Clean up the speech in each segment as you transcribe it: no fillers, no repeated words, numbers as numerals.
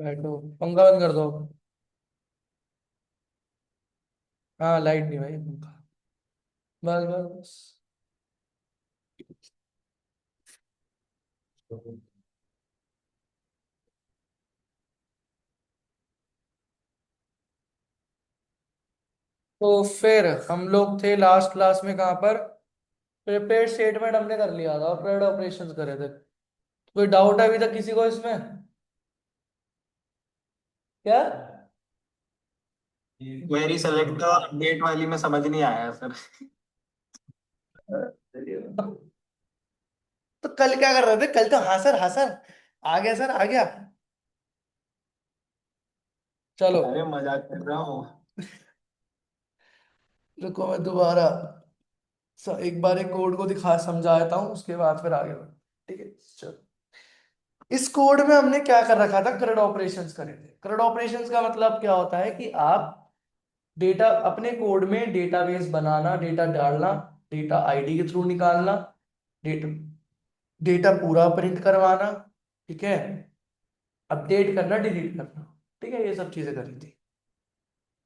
बैठो। पंखा बंद कर दो। हाँ, लाइट नहीं भाई, पंखा। बस बस बस। तो फिर हम लोग थे लास्ट क्लास में कहाँ पर? प्रिपेयर्ड स्टेटमेंट हमने कर लिया था और प्रेड ऑपरेशंस करे थे। कोई डाउट है अभी तक किसी को इसमें? क्या? क्वेरी सेलेक्ट अपडेट वाली में समझ नहीं आया सर। तो कल क्या कर रहे थे? कल तो हाँ सर, हाँ सर, आ गया सर, आ गया। चलो, अरे मजाक कर रहा हूँ। रुको मैं दोबारा एक बार एक कोड को दिखा समझा देता हूँ, उसके बाद फिर आगे बढ़ो। ठीक है, चलो। इस कोड में हमने क्या कर रखा था? क्रेड ऑपरेशंस करे थे। क्रेड ऑपरेशंस का मतलब क्या होता है कि आप डेटा अपने कोड में डेटाबेस बनाना, डेटा डालना, डेटा आईडी के थ्रू निकालना, डेटा डेटा पूरा प्रिंट करवाना, ठीक है, अपडेट करना, डिलीट करना, ठीक है, ये सब चीजें करी थी।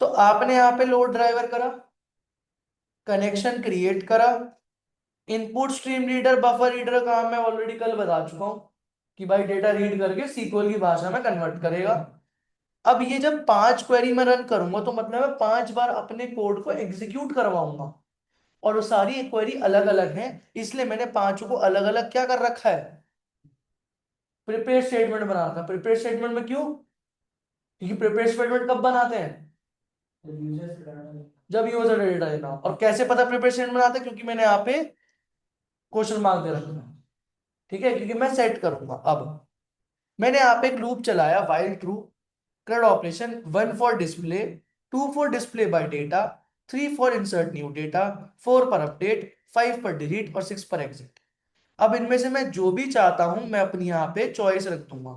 तो आपने यहाँ पे लोड ड्राइवर करा, कनेक्शन क्रिएट करा, input stream reader buffer reader का काम मैं ऑलरेडी कल बता चुका हूँ कि भाई डेटा रीड करके सीक्वल की भाषा में कन्वर्ट करेगा। अब ये जब 5 क्वेरी में रन करूंगा तो मतलब मैं 5 बार अपने कोड को एग्जीक्यूट करवाऊंगा, और वो सारी क्वेरी अलग अलग हैं, इसलिए मैंने पांचों को अलग अलग क्या कर रखा है? प्रिपेयर स्टेटमेंट बना रखा। प्रिपेयर स्टेटमेंट में क्यों? क्योंकि प्रिपेयर स्टेटमेंट कब बनाते हैं? जब यूजर डेटा देना हो। और कैसे पता प्रिपेयर स्टेटमेंट बनाते हैं? क्योंकि मैंने यहाँ पे क्वेश्चन मार्क दे रखा है, ठीक है, क्योंकि मैं सेट करूंगा। अब मैंने यहाँ पे एक लूप चलाया, while true, CRUD operation, 1 for display, 2 for display bye data, 3 for insert new data, 4 पर अपडेट, 5 पर डिलीट और 6 पर एग्जिट। अब इनमें से मैं जो भी चाहता हूं मैं अपनी यहाँ पे चॉइस रख दूंगा।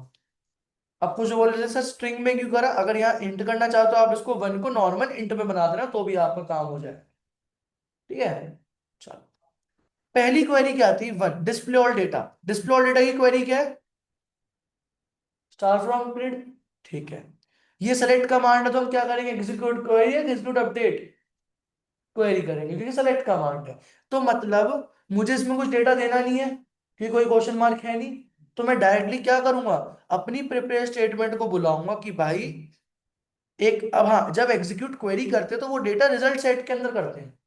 अब कुछ बोल रहे थे सर स्ट्रिंग में क्यों करा? अगर यहाँ इंट करना चाहते हो आप इसको 1 को नॉर्मल इंट में बना देना तो भी आपका काम हो जाए, ठीक है। चलो, पहली क्वेरी क्या थी? 1, display all data. Display all data की क्वेरी क्या है? स्टार फ्रॉम ग्रिड, ठीक है। ये सेलेक्ट कमांड है तो हम क्या करेंगे? एग्जीक्यूट क्वेरी या एग्जीक्यूट अपडेट? क्वेरी करेंगे क्योंकि सेलेक्ट कमांड है। तो मतलब मुझे इसमें कुछ डेटा देना नहीं है क्योंकि कोई क्वेश्चन मार्क है नहीं। तो मैं डायरेक्टली क्या करूंगा? अपनी प्रिपेयर स्टेटमेंट को बुलाऊंगा कि भाई एक, अब हाँ, जब एग्जीक्यूट क्वेरी करते हैं तो वो डेटा रिजल्ट सेट के अंदर करते हैं।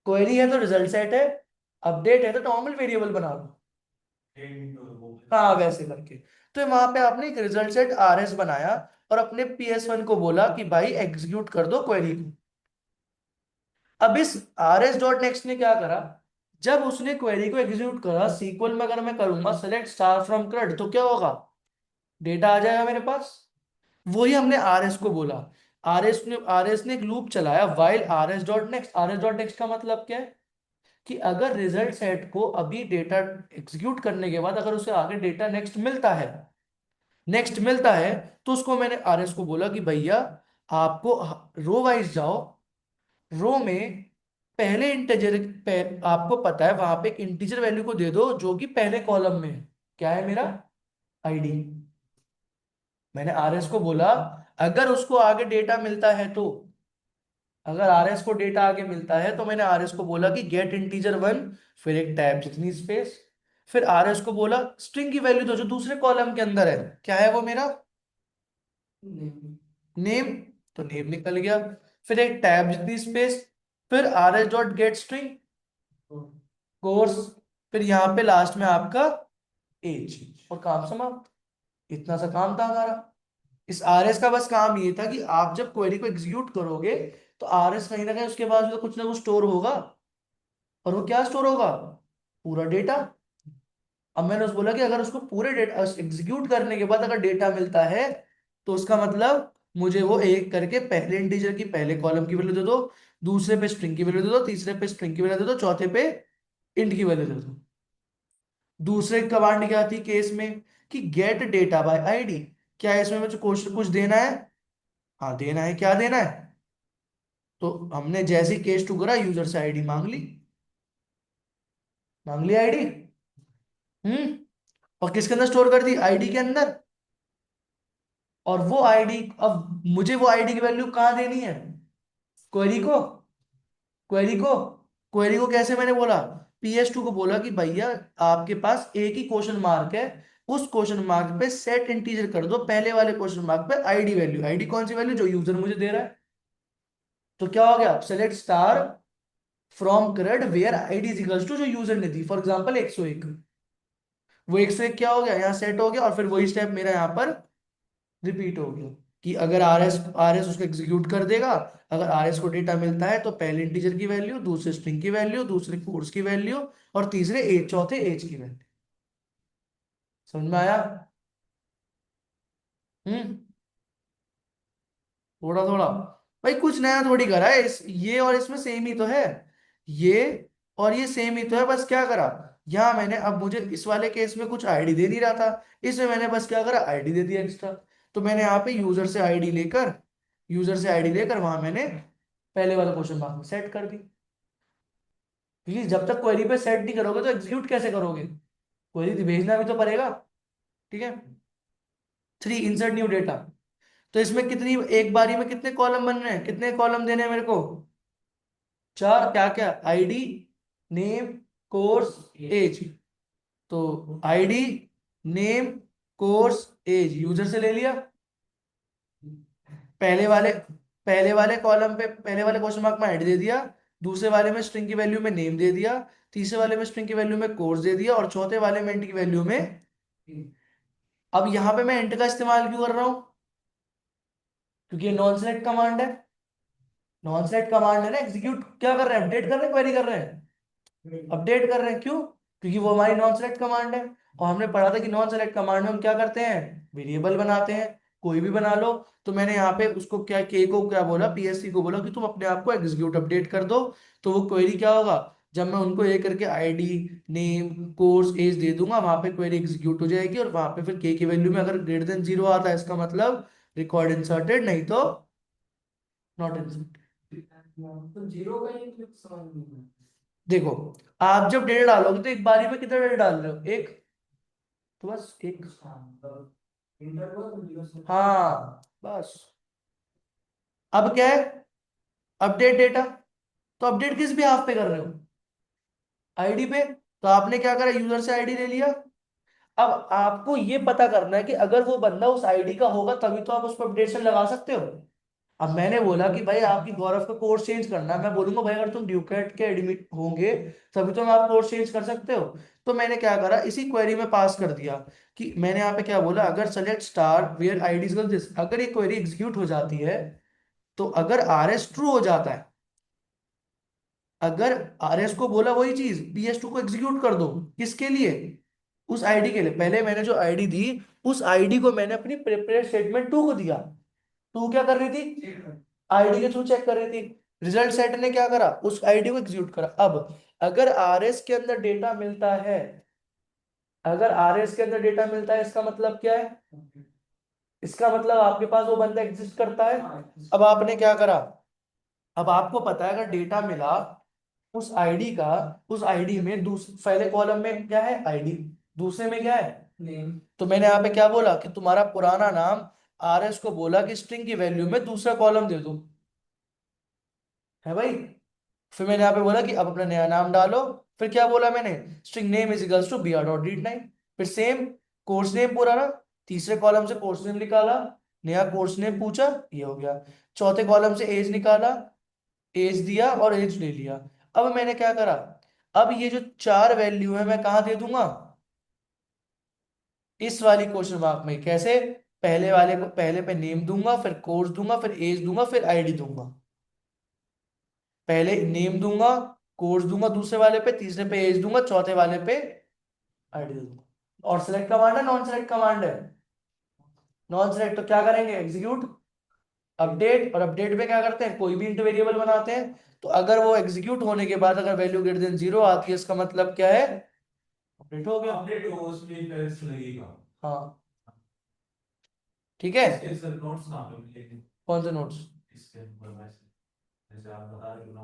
क्वेरी है तो रिजल्ट सेट है, अपडेट है तो नॉर्मल वेरिएबल बना दो, हाँ वैसे करके। तो वहां पे आपने एक रिजल्ट सेट RS बनाया और अपने PS1 को बोला कि भाई एग्जीक्यूट कर दो क्वेरी को। अब इस RS डॉट नेक्स्ट ने क्या करा? जब उसने क्वेरी को एग्जीक्यूट करा, सीक्वल में अगर मैं करूंगा सेलेक्ट स्टार फ्रॉम CRUD तो क्या होगा? डेटा आ जाएगा मेरे पास। वही हमने RS को बोला। आरएस ने एक लूप चलाया, while RS dot next. RS dot next का मतलब क्या है? कि अगर रिजल्ट सेट को अभी डेटा एग्जीक्यूट करने के बाद अगर उसे आगे डेटा नेक्स्ट मिलता है तो उसको मैंने RS को बोला कि भैया आपको रो वाइज जाओ, रो में पहले इंटीजर, आपको पता है वहां पे एक इंटीजर वैल्यू को दे दो जो कि पहले कॉलम में है। क्या है मेरा? आईडी। मैंने RS को बोला अगर उसको आगे डेटा मिलता है तो, अगर RS को डेटा आगे मिलता है तो मैंने RS को बोला कि गेट इंटीजर 1, फिर एक टैब जितनी स्पेस, फिर RS को बोला स्ट्रिंग की वैल्यू दो जो दूसरे कॉलम के अंदर है। क्या है वो मेरा? नेम। तो नेम निकल गया। फिर एक टैब जितनी स्पेस, फिर RS dot gate string course, फिर यहाँ पे लास्ट में आपका एज, और काम समाप्त। इतना सा काम था हमारा। इस RS का बस काम ये था कि आप जब क्वेरी को एग्जीक्यूट करोगे तो RS कहीं ना कहीं उसके बाद तो कुछ ना कुछ स्टोर होगा, और वो क्या स्टोर होगा? पूरा डेटा। अब मैंने उसको बोला कि अगर उसको पूरे डेटा एग्जीक्यूट करने के बाद अगर डेटा मिलता है तो उसका मतलब मुझे वो एक करके पहले इंटीजर की पहले कॉलम की वैल्यू दे दो, दूसरे पे स्ट्रिंग की वैल्यू दे दो, तीसरे पे स्ट्रिंग की वैल्यू दे दो, चौथे पे इंट की वैल्यू दे दो। दूसरे कमांड क्या थी केस में? कि गेट डेटा बाय आईडी। क्या है इसमें मुझे क्वेश्चन कुछ देना है? हाँ देना है। क्या देना है? तो हमने जैसी केस टू करा, यूजर से आईडी मांग ली। मांग ली आईडी। हम्म। और किसके अंदर स्टोर कर दी? आईडी के अंदर। और वो आईडी, अब मुझे वो आईडी की वैल्यू कहाँ देनी है? क्वेरी को। क्वेरी को क्वेरी को कैसे मैंने बोला? PS2 को बोला कि भैया आपके पास एक ही क्वेश्चन मार्क है, उस क्वेश्चन मार्क पे सेट इंटीजर कर दो पहले वाले क्वेश्चन मार्क पे आईडी वैल्यू। आईडी कौन सी वैल्यू? जो यूजर मुझे दे रहा है। तो क्या हो गया? Select star from correct where ID is equals to जो यूजर ने दी, फॉर एग्जांपल 101। वो 101 क्या हो गया? यहाँ सेट हो गया, और फिर वही स्टेप मेरा यहाँ पर रिपीट हो गया कि अगर आर एस उसको एग्जीक्यूट कर देगा। अगर आर एस को डेटा मिलता है तो पहले इंटीजर की वैल्यू, दूसरे स्ट्रिंग की वैल्यू, दूसरे कोर्स की वैल्यू, और तीसरे एज, चौथे एज की वैल्यू। समझ में आया? हम्म। थोड़ा थोड़ा। भाई कुछ नया थोड़ी करा है, ये और इसमें सेम ही तो है। ये और ये सेम ही तो है, बस क्या करा? यहाँ मैंने, अब मुझे इस वाले केस में कुछ आईडी दे नहीं रहा था, इसमें मैंने बस क्या करा? आईडी दे दिया एक्स्ट्रा। तो मैंने यहाँ पे यूजर से आईडी लेकर वहां मैंने पहले वाला क्वेश्चन मार्क में सेट कर दी। क्योंकि जब तक क्वेरी पे सेट नहीं करोगे तो एग्जीक्यूट कैसे करोगे? क्वेरी भेजना भी तो पड़ेगा। ठीक है। 3 इंसर्ट न्यू डेटा। तो इसमें कितनी, एक बारी में कितने कॉलम बन रहे हैं? कितने कॉलम देने हैं मेरे को? 4। क्या क्या? ID, name, course, age. तो ID, name, course, age user से ले लिया। पहले वाले पहले वाले कॉलम पे, पहले वाले क्वेश्चन मार्क में आईडी दे दिया, दूसरे वाले में स्ट्रिंग की वैल्यू में नेम दे दिया, तीसरे वाले में स्ट्रिंग की वैल्यू में कोर्स दे दिया, और चौथे वाले में इंट की वैल्यू में। अब यहां पे मैं इंट का इस्तेमाल क्यों कर रहा हूं? क्योंकि ये नॉन सेलेक्ट कमांड है। नॉन सेलेक्ट कमांड है ना, एग्जीक्यूट क्या कर रहे हैं? अपडेट कर रहे हैं, क्वेरी कर रहे हैं? अपडेट कर रहे हैं। क्यों? क्योंकि वो हमारी नॉन सेलेक्ट कमांड है। और हमने पढ़ा था कि नॉन सेलेक्ट कमांड में हम क्या करते हैं? वेरिएबल बनाते हैं, कोई भी बना लो। तो मैंने यहाँ पे उसको क्या, के को क्या बोला, PSC को बोला कि तुम अपने आप को एग्जीक्यूट अपडेट कर दो। तो वो क्वेरी क्या होगा? जब मैं उनको एक करके आईडी, नेम, कोर्स, एज दे दूंगा, वहां पे क्वेरी एग्जीक्यूट हो जाएगी, और वहां पे फिर के की वैल्यू में अगर ग्रेटर देन 0 आता है, इसका मतलब रिकॉर्ड इंसर्टेड, नहीं तो नॉट इंसर्टेड। तो जीरो का ये क्लिक समझ नहीं है। देखो, आप जब डेटा डालोगे तो एक बारी में कितना डेटा डाल रहे हो? एक। तो बस एक। इंटरवल जीरो से हाँ बस। अब क्या है? Update data. तो अपडेट किस भी हाफ पे कर रहे हो? आईडी पे। तो आपने क्या करा? यूजर से आईडी ले लिया। अब आपको ये पता करना है कि अगर वो बंदा उस आईडी का होगा तभी तो आप उस पर अपडेशन लगा सकते हो। अब मैंने बोला कि भाई आपकी गौरव का कोर्स चेंज करना है, मैं बोलूंगा भाई अगर तुम ड्यूकेट के एडमिट होंगे तभी तो आप कोर्स चेंज कर सकते हो। तो मैंने क्या करा? इसी क्वेरी में पास कर दिया कि मैंने यहाँ पे क्या बोला, अगर select star where ID this, अगर ये क्वेरी एग्जीक्यूट हो जाती है, तो अगर RS ट्रू हो जाता है, अगर RS को बोला वही चीज, PS2 को एग्जीक्यूट कर दो। किसके लिए? उस आईडी के लिए। पहले मैंने जो आईडी दी, उस आईडी को मैंने अपनी प्रिपेयर स्टेटमेंट 2 को दिया। टू क्या कर रही थी? आईडी के थ्रू चेक कर रही थी। रिजल्ट सेट ने क्या करा? उस आईडी को एग्जीक्यूट करा। अब अगर RS के अंदर डेटा मिलता है, अगर RS के अंदर डेटा मिलता है, इसका मतलब क्या है? इसका मतलब आपके पास वो बंदा एग्जिस्ट करता है। अब आपने क्या करा? अब आपको पता है अगर डेटा मिला उस आईडी का, उस आईडी में दूसरे पहले कॉलम में क्या है? आईडी। दूसरे में क्या है? नेम। तो मैंने यहाँ पे क्या बोला कि तुम्हारा पुराना नाम, RS को बोला कि स्ट्रिंग की वैल्यू में दूसरा कॉलम दे दो। है भाई? फिर मैंने यहाँ पे बोला कि अब अपना नया नाम डालो। फिर क्या बोला मैंने? String name is equals to br.readline। फिर सेम कोर्स नेम पुराना, तीसरे कॉलम से कोर्स नेम निकाला, नया कोर्स नेम पूछा, ये हो गया। चौथे कॉलम से एज निकाला, एज दिया और एज ले लिया। अब मैंने क्या करा? अब ये जो 4 वैल्यू है मैं कहाँ दे दूंगा? इस वाली क्वेश्चन मार्क में। कैसे? पहले वाले को पहले पे नेम दूंगा, फिर कोर्स दूंगा, फिर एज दूंगा, फिर आईडी दूंगा। पहले नेम दूंगा, कोर्स दूंगा दूसरे वाले पे, तीसरे पे एज दूंगा, चौथे वाले पे आईडी दूंगा। और सेलेक्ट कमांड है, नॉन सेलेक्ट कमांड है? Non select. तो क्या करेंगे? Execute update. और अपडेट पे क्या करते हैं? कोई भी इंट वेरिएबल बनाते हैं। तो अगर वो एग्जीक्यूट होने के बाद अगर वैल्यू ग्रेटर देन 0 आती है, इसका मतलब क्या है? अपडेट हो गया। अपडेट हो उसमें टेक्स्ट लगेगा। हाँ। ठीक है। इसके सर नोट्स कहाँ पे मिलेंगे? कौन से नोट्स? इसके ऊपर वैसे जैसे आप बता रहे हो ना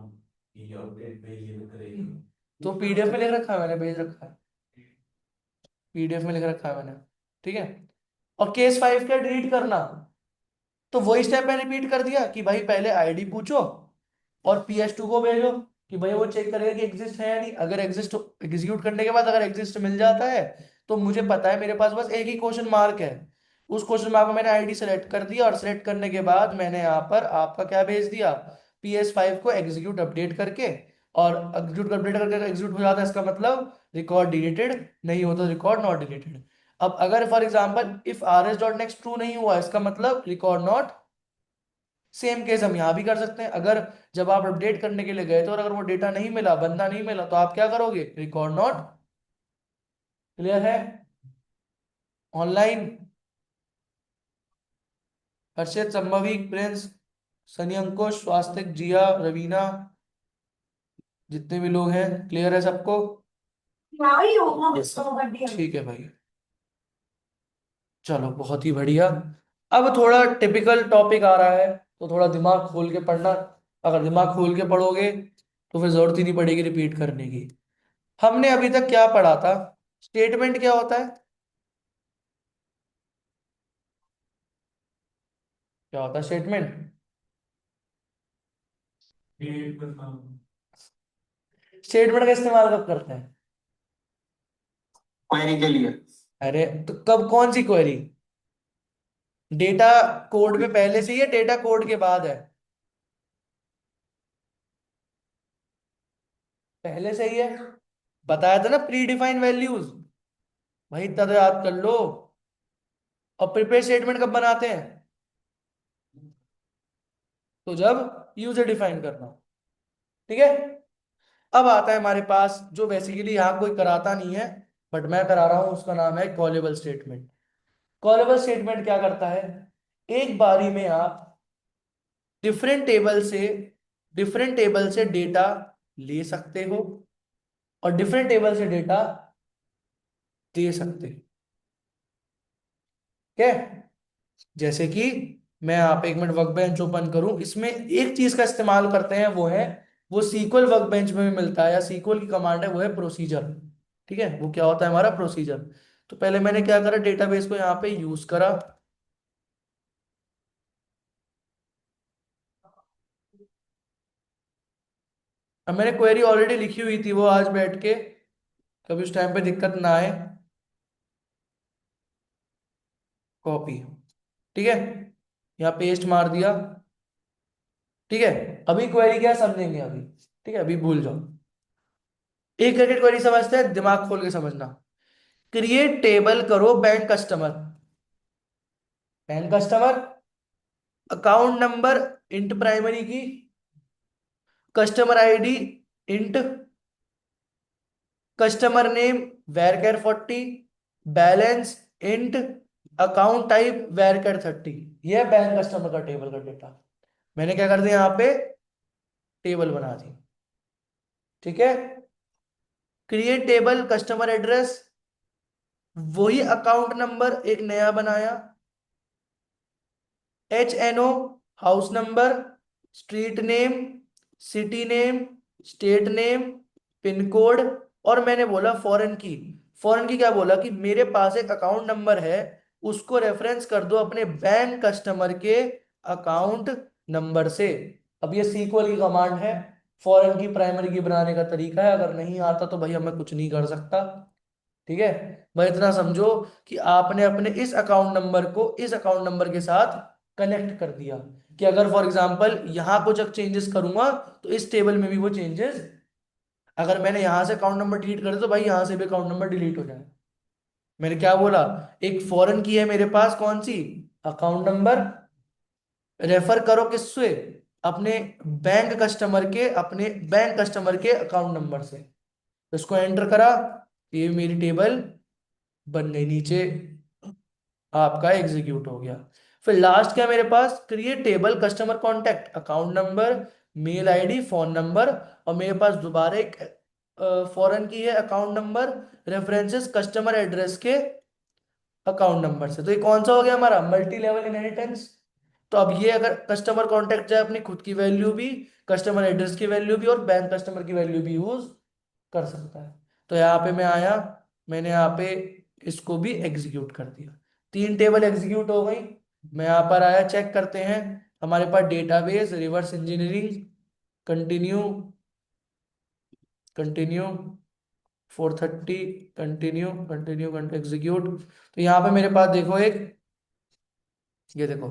कि ये अपडेट पे ये करेगी। तो PDF में लिख रखा है मैंने, भेज रखा है। PDF में लिख रखा है मैंने। ठीक है। और केस 5 क्या? डिलीट करना। तो वही स्टेप मैं रिपीट कर दिया कि भाई पहले आईडी पूछो और PS2 को भेजो कि भाई वो चेक करेगा कि एग्जिस्ट है या नहीं। अगर एग्जिस्ट, एग्जीक्यूट करने के बाद अगर एग्जिस्ट मिल जाता है तो मुझे पता है मेरे पास बस एक ही क्वेश्चन मार्क है। उस क्वेश्चन मार्क में मैंने आईडी सेलेक्ट कर दिया और सेलेक्ट करने के बाद मैंने यहाँ पर आपका क्या भेज दिया, PS5 को एग्जीक्यूट अपडेट करके। और एग्जीक्यूट अपडेट करके एग्जीक्यूट हो जाता है इसका मतलब रिकॉर्ड डिलीटेड, नहीं होता रिकॉर्ड नॉट डिलीटेड। अब अगर for example if rs.next true नहीं हुआ इसका मतलब रिकॉर्ड नॉट। सेम केस हम यहाँ भी कर सकते हैं। अगर जब आप अपडेट करने के लिए गए थे और अगर वो डेटा नहीं मिला, बंदा नहीं मिला, तो आप क्या करोगे, रिकॉर्ड नॉट। क्लियर है? ऑनलाइन हर्षित, संभवी, प्रिंस, सनी, अंकुश, स्वास्तिक, जिया, रवीना, जितने भी लोग हैं, क्लियर है सबको? Yes, sir. ठीक है भाई, चलो बहुत ही बढ़िया। अब थोड़ा टिपिकल टॉपिक आ रहा है तो थोड़ा दिमाग खोल के पढ़ना। अगर दिमाग खोल के पढ़ोगे तो फिर जरूरत ही नहीं पड़ेगी रिपीट करने की। हमने अभी तक क्या पढ़ा था? स्टेटमेंट क्या होता है? क्या होता है स्टेटमेंट? डेट करना। स्टेटमेंट का इस्तेमाल कब करते हैं? क्वेरी के लिए। अरे तो कब, कौन सी क्वेरी? डेटा कोड में पहले से ही है, डेटा कोड के बाद है? पहले से ही है। बताया था ना, प्री डिफाइंड वैल्यूज। वही इतना तो याद कर लो। और प्रिपेयर स्टेटमेंट कब बनाते हैं? तो जब यूजर डिफाइन करना हो। ठीक है। अब आता है हमारे पास जो बेसिकली यहाँ कोई कराता नहीं है बट मैं करा रहा हूं, उसका नाम है कॉलेबल स्टेटमेंट। कॉलेबल स्टेटमेंट क्या करता है? एक बारी में आप डिफरेंट टेबल से डेटा ले सकते हो और डिफरेंट टेबल से डेटा दे सकते हो। ठीक है? जैसे कि मैं आप एक मिनट वर्कबेंच ओपन करूं, इसमें एक चीज का इस्तेमाल करते हैं, वो है, वो सीक्वल वर्कबेंच में भी मिलता है या सीक्वल की कमांड है, वो है प्रोसीजर। ठीक है, वो क्या होता है हमारा प्रोसीजर। तो पहले मैंने क्या करा, डेटाबेस को यहाँ पे यूज करा। अब मैंने क्वेरी ऑलरेडी लिखी हुई थी, वो आज बैठ के कभी उस टाइम पे दिक्कत ना आए। कॉपी, ठीक है, यहाँ पेस्ट मार दिया। ठीक है, अभी क्वेरी क्या समझेंगे अभी। ठीक है, अभी भूल जाओ। एक क्रिकेट क्वेरी समझते हैं, दिमाग खोल के समझना। क्रिएट टेबल करो bank customer. Bank customer, account number int primary key, customer ID int, customer name varchar 40, balance int, account type varchar 30। यह बैंक कस्टमर का टेबल का डेटा। मैंने क्या कर दिया, यहाँ पे टेबल बना दी। ठीक है। क्रिएट टेबल कस्टमर एड्रेस, वही अकाउंट नंबर एक नया बनाया। HNO house number, street name, city name, state name, pin code. और मैंने बोला फॉरेन की। फॉरेन की क्या बोला कि मेरे पास एक अकाउंट नंबर है, उसको रेफरेंस कर दो अपने बैंक कस्टमर के अकाउंट नंबर से। अब ये सीक्वल की कमांड है, फॉरेन की प्राइमरी की बनाने का तरीका है। अगर नहीं आता तो भाई मैं कुछ नहीं कर सकता। ठीक है, भाई इतना समझो कि आपने अपने इस अकाउंट नंबर को इस अकाउंट नंबर के साथ कनेक्ट कर दिया कि अगर फॉर एग्जांपल यहां कुछ चेंजेस करूंगा तो इस टेबल में भी वो चेंजेस, अगर मैंने यहां से अकाउंट नंबर डिलीट कर दिया तो भाई यहां से भी अकाउंट नंबर डिलीट हो जाए। मैंने क्या बोला, एक फॉरेन की है मेरे पास, कौन सी, अकाउंट नंबर, रेफर करो किससे, अपने अपने बैंक कस्टमर के अकाउंट नंबर से। तो इसको एंटर करा, ये मेरी टेबल बन गई, नीचे आपका एग्जीक्यूट हो गया। फिर लास्ट क्या मेरे पास, create table customer contact, account number, mail ID, phone number. और मेरे पास दोबारा एक फॉरेन की है account number, references customer address के अकाउंट नंबर से। तो ये कौन सा हो गया हमारा, मल्टी लेवल इनहेरिटेंस। तो अब ये अगर कस्टमर कॉन्टैक्ट जाए अपनी खुद की वैल्यू भी, कस्टमर एड्रेस की वैल्यू भी और बैंक कस्टमर की वैल्यू भी यूज कर सकता है। तो यहाँ पे मैं आया, मैंने यहाँ पे इसको भी एग्जीक्यूट कर दिया। 3 टेबल एग्जीक्यूट हो गई। मैं यहाँ पर आया, चेक करते हैं। हमारे पास database, reverse engineering, continue, continue 430, continue continue execute. तो यहाँ पे मेरे पास देखो एक, ये देखो,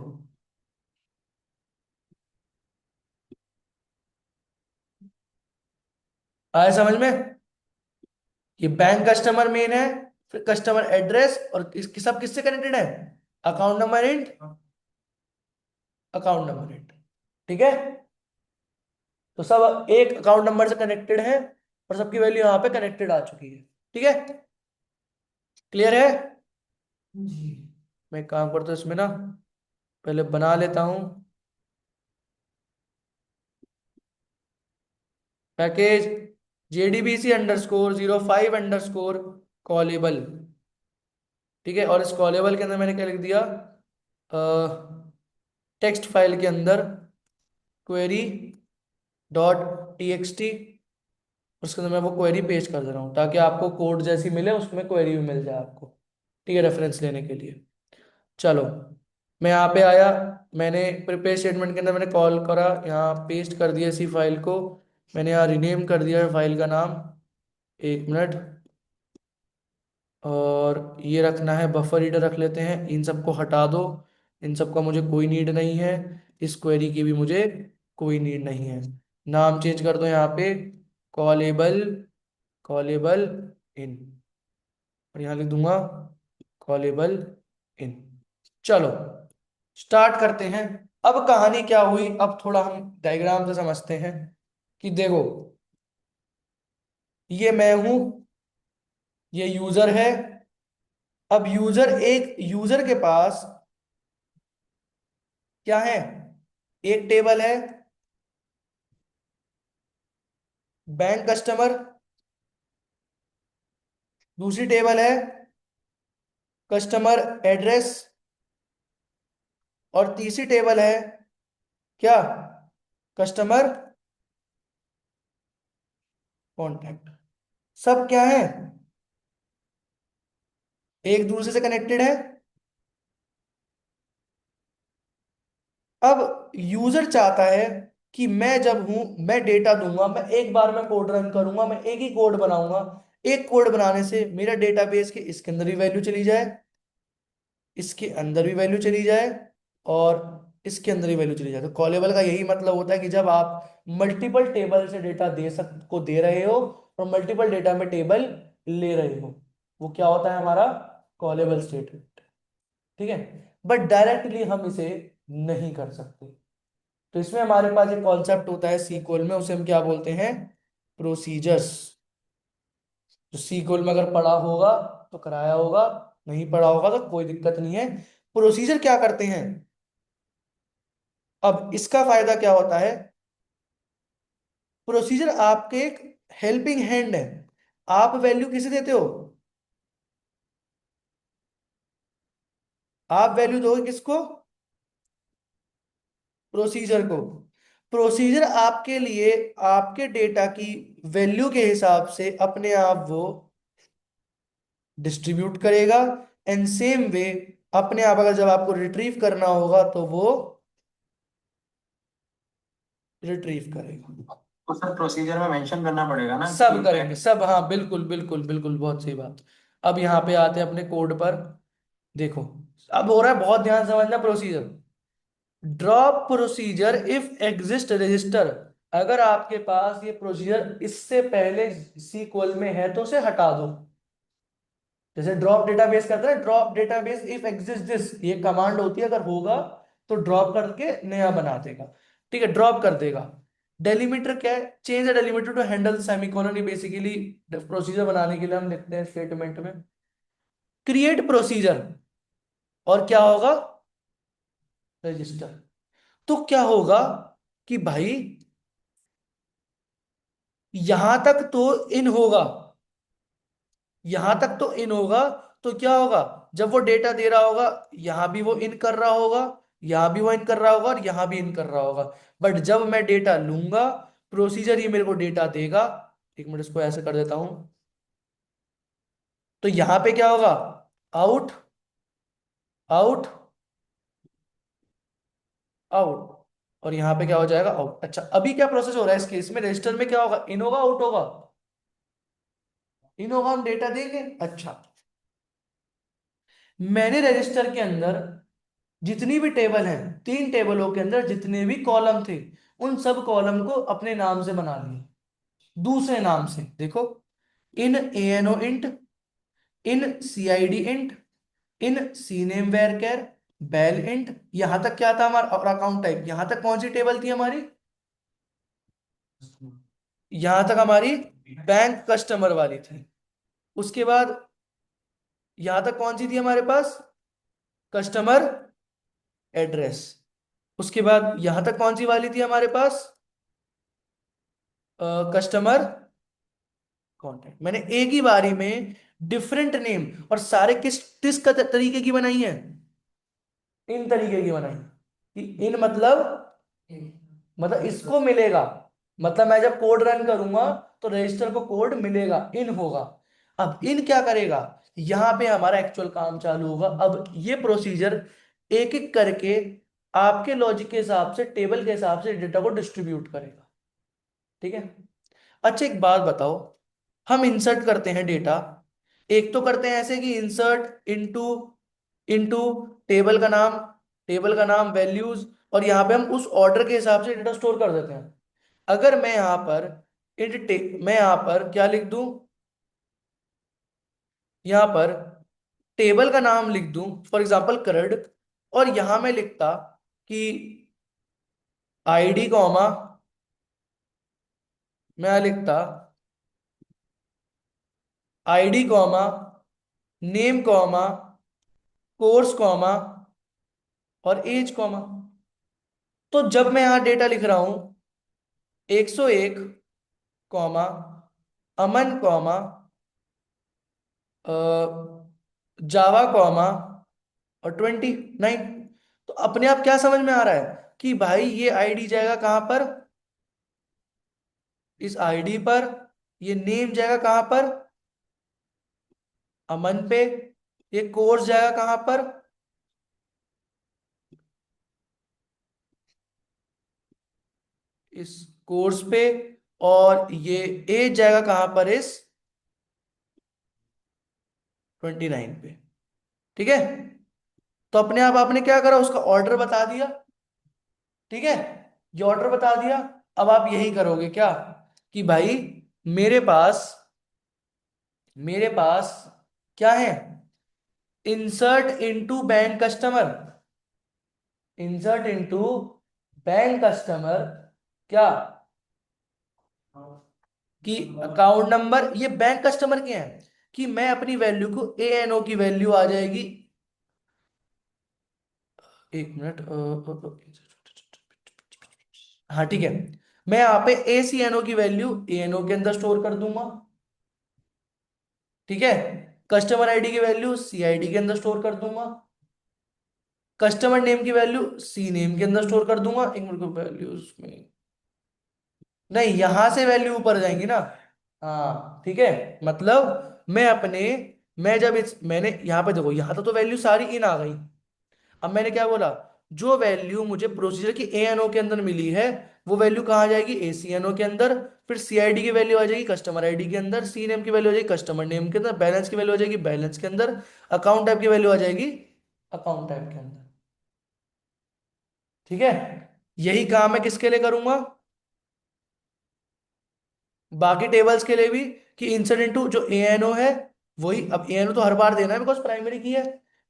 आया समझ में? ये बैंक कस्टमर मेन है, फिर कस्टमर एड्रेस, और इसकी सब किससे कनेक्टेड है? Account number int, account number int. ठीक है, तो सब एक अकाउंट नंबर से कनेक्टेड है, और सबकी वैल्यू यहाँ पे कनेक्टेड आ चुकी है। ठीक है, क्लियर है? जी। मैं एक काम करता हूँ इसमें ना, पहले बना लेता हूँ पैकेज JDBC_05_ कॉलेबल। ठीक है, और इस कॉलेबल के अंदर मैंने क्या लिख दिया, टेक्स्ट फाइल के अंदर क्वेरी डॉट टीएक्सटी, उसके अंदर मैं वो क्वेरी पेस्ट कर दे रहा हूँ, ताकि आपको कोड जैसी मिले उसमें क्वेरी भी मिल जाए आपको। ठीक है, रेफरेंस लेने के लिए। चलो, मैं यहाँ पे आया, मैंने प्रिपेयर स्टेटमेंट के अंदर मैंने कॉल करा, यहाँ पेस्ट कर दिया इसी फाइल को। मैंने यहाँ रिनेम कर दिया फाइल का नाम, 1 मिनट, और ये रखना है बफर रीडर रख लेते हैं। इन सबको हटा दो, इन सबका मुझे कोई नीड नहीं है, इस क्वेरी की भी मुझे कोई नीड नहीं है। नाम चेंज कर दो यहाँ पे, कॉलेबल, कॉलेबल इन, और यहाँ लिख दूंगा कॉलेबल इन। चलो, स्टार्ट करते हैं। अब कहानी क्या हुई, अब थोड़ा हम डायग्राम से समझते हैं कि देखो, ये मैं हूं, ये यूजर है। अब यूजर के पास क्या है, एक टेबल है बैंक कस्टमर, दूसरी टेबल है कस्टमर एड्रेस, और तीसरी टेबल है क्या, कस्टमर कॉन्टैक्ट। सब क्या है, एक दूसरे से कनेक्टेड है। अब यूजर चाहता है कि मैं जब हूं, मैं डेटा दूंगा, मैं एक बार में कोड रन करूंगा, मैं एक ही कोड बनाऊंगा, एक कोड बनाने से मेरा डेटाबेस के इसके अंदर भी वैल्यू चली जाए, इसके अंदर भी वैल्यू चली जाए, और इसके अंदर ही वैल्यू चली जाए। तो कॉलेबल का यही मतलब होता है कि जब आप मल्टीपल टेबल से डेटा दे रहे हो, और मल्टीपल डेटा में टेबल ले रहे हो, वो क्या होता है हमारा कॉलेबल स्टेटमेंट। ठीक है, बट डायरेक्टली हम इसे नहीं कर सकते। तो इसमें हमारे पास एक कॉन्सेप्ट होता है सीक्वल में, उसे हम क्या बोलते हैं, प्रोसीजर्स। तो सीक्वल में अगर पढ़ा होगा तो कराया होगा, नहीं पढ़ा होगा तो कोई दिक्कत नहीं है। प्रोसीजर क्या करते हैं, अब इसका फायदा क्या होता है, प्रोसीजर आपके एक हेल्पिंग हैंड है। आप वैल्यू किसे देते हो, आप वैल्यू दोगे किसको, प्रोसीजर को। प्रोसीजर आपके लिए आपके डेटा की वैल्यू के हिसाब से अपने आप वो डिस्ट्रीब्यूट करेगा, एंड सेम वे अपने आप अगर जब आपको रिट्रीव करना होगा तो वो रिट्रीव करेगा। तो सर प्रोसीजर में मेंशन करना पड़ेगा ना सब कि करेंगे सब, हाँ बिल्कुल बिल्कुल बिल्कुल, बहुत सही बात। अब यहाँ पे आते हैं अपने कोड पर। देखो, अब हो रहा है, बहुत ध्यान से समझना procedure. Drop procedure if exist register, अगर आपके पास ये प्रोसीजर इससे पहले सीक्वल में है तो उसे हटा दो। जैसे ड्रॉप डेटाबेस करते हैं, drop database if exist this, ये कमांड होती है, अगर होगा तो ड्रॉप करके नया बना देगा। ठीक है, ड्रॉप कर देगा। डेलीमीटर क्या है, change the delimiter to handle semicolon, ये बेसिकली प्रोसीजर बनाने के लिए हम लिखते हैं स्टेटमेंट में। क्रिएट प्रोसीजर, और क्या होगा, रजिस्टर। तो क्या होगा कि भाई यहां तक तो इन होगा, यहां तक तो इन होगा, तो क्या होगा, जब वो डेटा दे रहा होगा, यहां भी वो इन कर रहा होगा, यहां भी वो इन कर रहा होगा, और यहां भी इन कर रहा होगा। बट जब मैं डेटा लूंगा, प्रोसीजर ये मेरे को डेटा देगा। एक मिनट, इसको ऐसे कर देता हूं। तो यहां पे क्या होगा, आउट, आउट, आउट, और यहाँ पे क्या हो जाएगा आउट। अच्छा अभी क्या प्रोसेस हो रहा है इस केस में, रजिस्टर में क्या होगा, इन होगा आउट होगा, इन होगा, हम डेटा देंगे। अच्छा मैंने रजिस्टर के अंदर जितनी भी टेबल है, 3 टेबलों के अंदर जितने भी कॉलम थे, उन सब कॉलम को अपने नाम से बना लिया, दूसरे नाम से। देखो, इन ANO इंट, इन CID इंट, इन CNAME varchar, बैल इंट। यहां तक क्या था हमारा, और अकाउंट टाइप। यहां तक कौन सी टेबल थी हमारी, यहां तक हमारी बैंक कस्टमर वाली थी। उसके बाद यहां तक कौन सी थी हमारे पास, कस्टमर एड्रेस। उसके बाद यहां तक कौन सी वाली थी हमारे पास, कस्टमर कॉन्टैक्ट। मैंने एक ही बारी में डिफरेंट नेम, और सारे किस तरीके की बनाई है, इन तरीके की बनाई। कि इन मतलब इसको मिलेगा, मतलब मैं जब कोड रन करूंगा तो रजिस्टर को कोड मिलेगा, इन होगा। अब इन क्या करेगा, यहां पे हमारा एक्चुअल काम चालू होगा। अब ये प्रोसीजर एक एक करके आपके लॉजिक के हिसाब से, टेबल के हिसाब से डेटा को डिस्ट्रीब्यूट करेगा। ठीक है। अच्छा एक बात बताओ, हम इंसर्ट करते हैं डेटा, एक तो करते हैं ऐसे कि इंसर्ट इनटू, इनटू टेबल का नाम, टेबल का नाम वैल्यूज, और यहां पे हम उस ऑर्डर के हिसाब से डेटा स्टोर कर देते हैं। अगर मैं यहां पर मैं यहां पर क्या लिख दूं, यहां पर टेबल का नाम लिख दूं, फॉर एग्जांपल करड, और यहां मैं लिखता कि ID कॉमा, मैं लिखता ID comma, name comma, course comma, और एज कॉमा। तो जब मैं यहां डेटा लिख रहा हूं 101 कॉमा, अमन कॉमा, जावा कॉमा, और 29, तो अपने आप क्या समझ में आ रहा है कि भाई ये ID जाएगा कहां पर, इस ID पर। ये नेम जाएगा कहां पर, अमन पे। ये कोर्स जाएगा कहां पर, इस कोर्स पे। और ये एज जाएगा कहां पर, इस 29 पे। ठीक है। तो अपने आप आपने क्या करा, उसका ऑर्डर बता दिया। ठीक है, ये ऑर्डर बता दिया। अब आप यही करोगे क्या, कि भाई मेरे पास, मेरे पास क्या है, insert into bank customer, insert into bank customer, क्या, कि अकाउंट नंबर, ये बैंक कस्टमर के हैं, कि मैं अपनी वैल्यू को ANO की वैल्यू आ जाएगी। एक मिनट, हाँ ठीक है, मैं यहाँ पे ACNO की वैल्यू ANO के अंदर स्टोर कर दूंगा। ठीक है, कस्टमर ID की वैल्यू CID के अंदर स्टोर कर दूंगा, कस्टमर नेम की वैल्यू C नेम के अंदर स्टोर कर दूंगा। एक मिनट, वैल्यूज में नहीं, यहां से वैल्यू ऊपर जाएंगी ना। हाँ ठीक है, मतलब मैं अपने, मैं जब इस मैंने यहाँ पे देखो, यहाँ तो वैल्यू सारी इन आ गई। अब मैंने क्या बोला, जो वैल्यू मुझे प्रोसीजर की ANO के अंदर मिली है, वो वैल्यू कहाँ जाएगी, ACNO के अंदर। फिर CID की वैल्यू आ जाएगी कस्टमर ID के अंदर, C नेम की वैल्यू आ जाएगी कस्टमर नेम के अंदर, बैलेंस की वैल्यू आ जाएगी बैलेंस के अंदर, अकाउंट टाइप की वैल्यू आ जाएगी अकाउंट टाइप के अंदर। ठीक है, यही काम मैं किसके लिए करूंगा, बाकी टेबल्स के लिए भी, कि इंसर्ट इनटू जो ANO है, वही। अब ANO तो हर बार देना है बिकॉज प्राइमरी की है।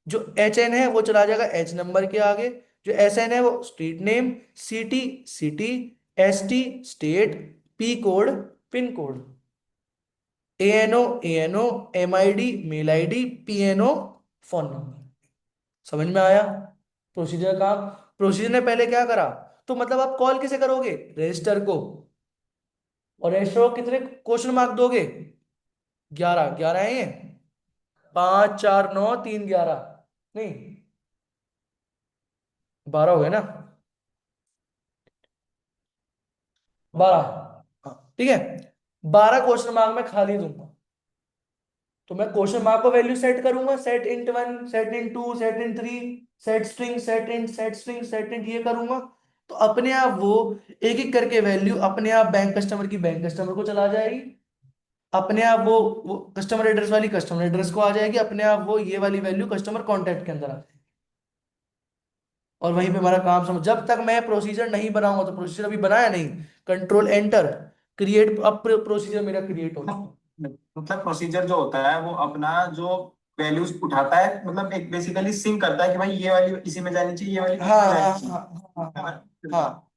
जो HN है वो चला जाएगा H नंबर के आगे, जो SN है वो street name, city city, ST state, P code pin code, ANO MID mail ID, PNO phone number. समझ में आया प्रोसीजर का। प्रोसीजर ने पहले क्या करा, तो मतलब आप कॉल किसे करोगे, रजिस्टर को, और रजिस्टर को कितने क्वेश्चन मार्क दोगे, 11, 11 है ये, 5 4 9 3 11, नहीं 12 हो गए ना, 12। हाँ ठीक है, 12 क्वेश्चन मार्क में खाली दूंगा। तो मैं क्वेश्चन मार्क को वैल्यू सेट करूंगा, set int 1, set int 2, set int 3, set string, set int, set string, set int, ये करूंगा। तो अपने आप वो एक एक करके वैल्यू अपने आप बैंक कस्टमर की बैंक कस्टमर को चला जाएगी, अपने आप वो कस्टमर एड्रेस वाली कस्टमर एड्रेस को आ जाएगी, अपने आप वो ये वाली वैल्यू कस्टमर कॉन्टैक्ट के अंदर आ जाएगी। और वहीं पे हमारा काम समझ, जब तक मैं प्रोसीजर नहीं बनाऊंगा, तो प्रोसीजर अभी बनाया नहीं, कंट्रोल एंटर, क्रिएट, अब प्रोसीजर मेरा क्रिएट हो चुका है। मतलब प्रोसीजर जो होता है वो अपना जो वैल्यूज उठाता है, मतलब एक बेसिकली सिंक करता है कि भाई ये वैल्यू इसी में जानी चाहिए, ये वैल्यू हाँ इसमें हाँ जानी चाहिए। हाँ हाँ हाँ हाँ, हाँ।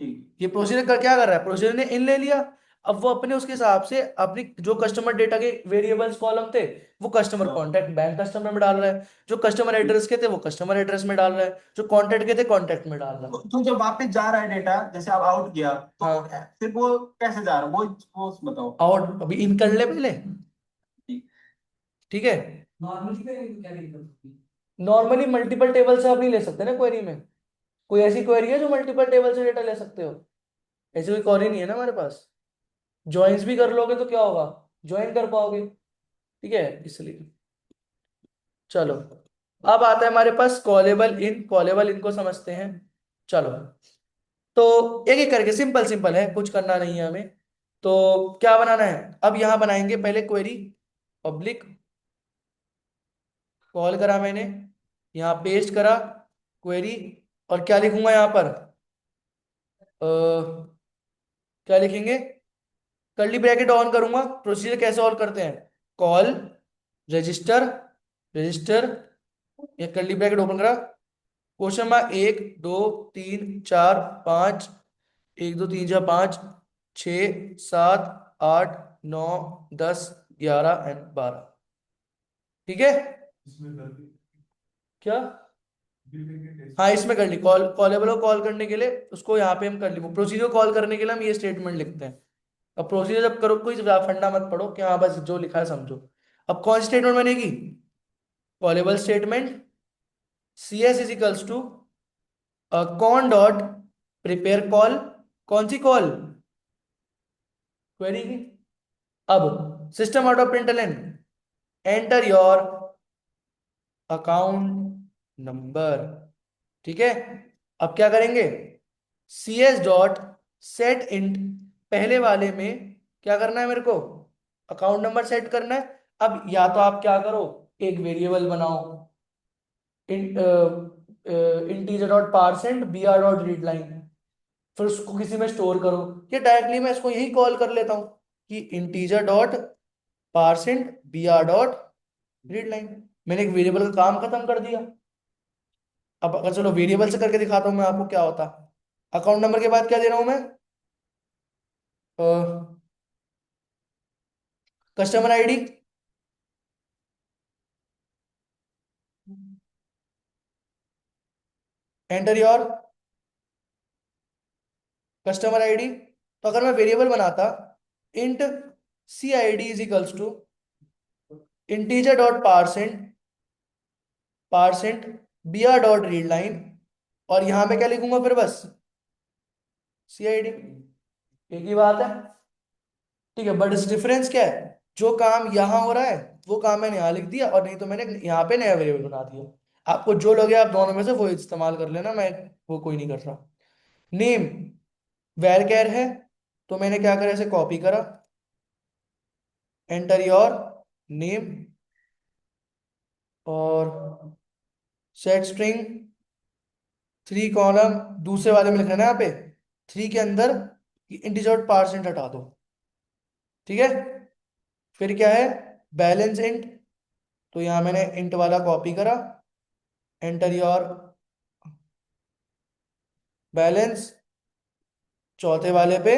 ठीक। ये प्रोसीजर कर क्या कर रहा है, प्रोसीजर ने इन ले लिया, अब वो अपने उसके हिसाब से अपनी जो कस्टमर डेटा के वेरिएबल्स कॉलम थे वो कस्टमर हाँ। कॉन्टैक्ट बैंक कस्टमर में डाल रहा है, जो कस्टमर एड्रेस के थे वो कस्टमर एड्रेस में डाल रहा है, जो कॉन्टैक्ट के थे कॉन्टैक्ट में डाल रहा है। तो जब वापस जा रहा है डेटा, जैसे आप आउट किया तो हाँ, फिर वो कैसे जा रहा है, वो बताओ। और अभी इन कर ले पहले, ठीक। ठीक है। नॉर्मली मल्टीपल टेबल से आप नहीं ले सकते ना क्वेरी में, कोई ऐसी क्वेरी है जो मल्टीपल टेबल से डेटा ले सकते हो, ऐसी कोई क्वेरी नहीं है ना हमारे पास। ज्वाइंस भी कर लोगे तो क्या होगा, ज्वाइन कर पाओगे, ठीक है, इसलिए। चलो, अब आता है हमारे पास कॉलेबल इन, कॉलेबल इन को समझते हैं। चलो, तो एक एक करके, सिंपल सिंपल है, कुछ करना नहीं है हमें। तो क्या बनाना है, अब यहां बनाएंगे पहले क्वेरी, पब्लिक, कॉल करा मैंने, यहाँ पेस्ट करा क्वेरी, और क्या लिखूंगा यहाँ पर, क्या लिखेंगे, कर्ली ब्रैकेट ऑन करूंगा, प्रोसीजर कैसे ऑन करते हैं, कॉल रजिस्टर, रजिस्टर, या कर्ली ब्रैकेट ओपन करा, क्वेश्चन मार्क 1 2 3 4 5, 1 2 3 4 5 6 7 8 9 10 11 एंड 12, ठीक है। इसमें कर दी क्या, बिल हाँ इसमें कर ली, कॉलेबल को कॉल करने के लिए उसको यहाँ पे हम कर ली, वो प्रोसीजर कॉल करने के लिए हम ये स्टेटमेंट लिखते हैं। अब प्रोसीजर जब करो, कोई फंडा मत पढ़ो कि हाँ बस जो लिखा है समझो। अब कौन सी स्टेटमेंट बनेगी, callable statement, c s is equals to con dot prepare call, कौन सी कॉल, क्वेरी की। अब system out of println, enter your account number, ठीक है। अब क्या करेंगे, c s dot set int, पहले वाले में क्या करना है मेरे को, अकाउंट नंबर सेट करना है। अब या तो आप क्या करो, एक वेरिएबल बनाओ, integer dot parse int b r dot read line, फिर उसको किसी में स्टोर करो, या डायरेक्टली मैं इसको यही कॉल कर लेता हूँ कि integer dot parse int b r dot read line, मैंने एक वेरिएबल का काम खत्म कर दिया। अब अगर चलो वेरिएबल से करके दिखाता हूँ मैं आपको क्या होता, अकाउंट नंबर के बाद क्या दे रहा हूं मैं, customer ID, enter your customer ID. तो अगर मैं वेरिएबल बनाता, int c i d is equals to integer dot parse int, parse int b r dot read line, और यहां पे क्या लिखूंगा फिर, बस सी आई डी, एक ही बात है, ठीक है। बट इस डिफरेंस क्या है, जो काम यहाँ हो रहा है वो काम मैंने यहाँ लिख दिया, और नहीं तो मैंने यहाँ पे नया वेरिएबल बना दिया। आपको जो लगे आप दोनों में से वो इस्तेमाल कर लेना, मैं वो कोई नहीं कर रहा। नेम वेर कैर है, तो मैंने क्या करा, इसे कॉपी करा, एंटर योर नेम, और सेट स्ट्रिंग 3 कॉलम, दूसरे वाले में लिखना है यहाँ पे 3 के अंदर इंटीजर पार्सेंट हटा दो, ठीक है। फिर क्या है, बैलेंस इंट, तो यहाँ मैंने इंट वाला कॉपी करा, एंटर योर बैलेंस, चौथे वाले पे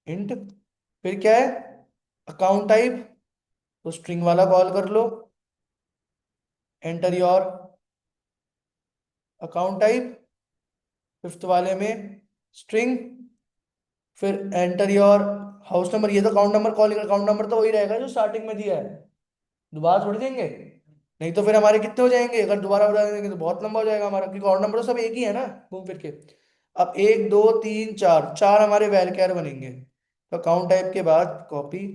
इंट, फिर क्या है, अकाउंट टाइप, तो स्ट्रिंग वाला कॉल कर लो, enter your account type, fifth वाले में स्ट्रिंग, फिर एंटर योर हाउस नंबर, ये तो account number call, account number तो वही रहेगा जो स्टार्टिंग में दिया है, दोबारा थोड़ी देंगे, नहीं तो फिर हमारे कितने हो जाएंगे, अगर दोबारा उड़ा देंगे तो बहुत लंबा हो जाएगा हमारा, क्योंकि अकाउंट नंबर तो सब एक ही है ना, घूम फिर के। अब 1 2 3 4, चार हमारे वैल बनेंगे, तो अकाउंट टाइप के बाद कॉपी,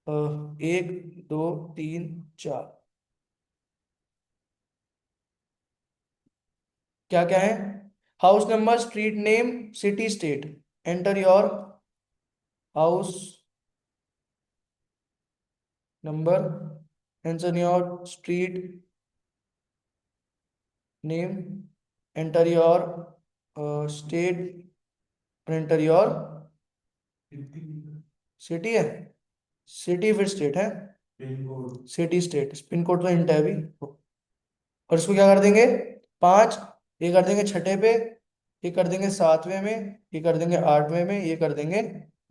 1 2 3 4, क्या क्या है, house number, street name, city, state. Enter your house number, enter your street name, enter your state, enter your city है, सिटी फिर स्टेट है, pin code city state, pin code तो int है अभी। और इसको क्या कर देंगे, 5, ये कर देंगे छठे पे, ये कर देंगे 7वें में, ये कर देंगे 8वें में, ये कर देंगे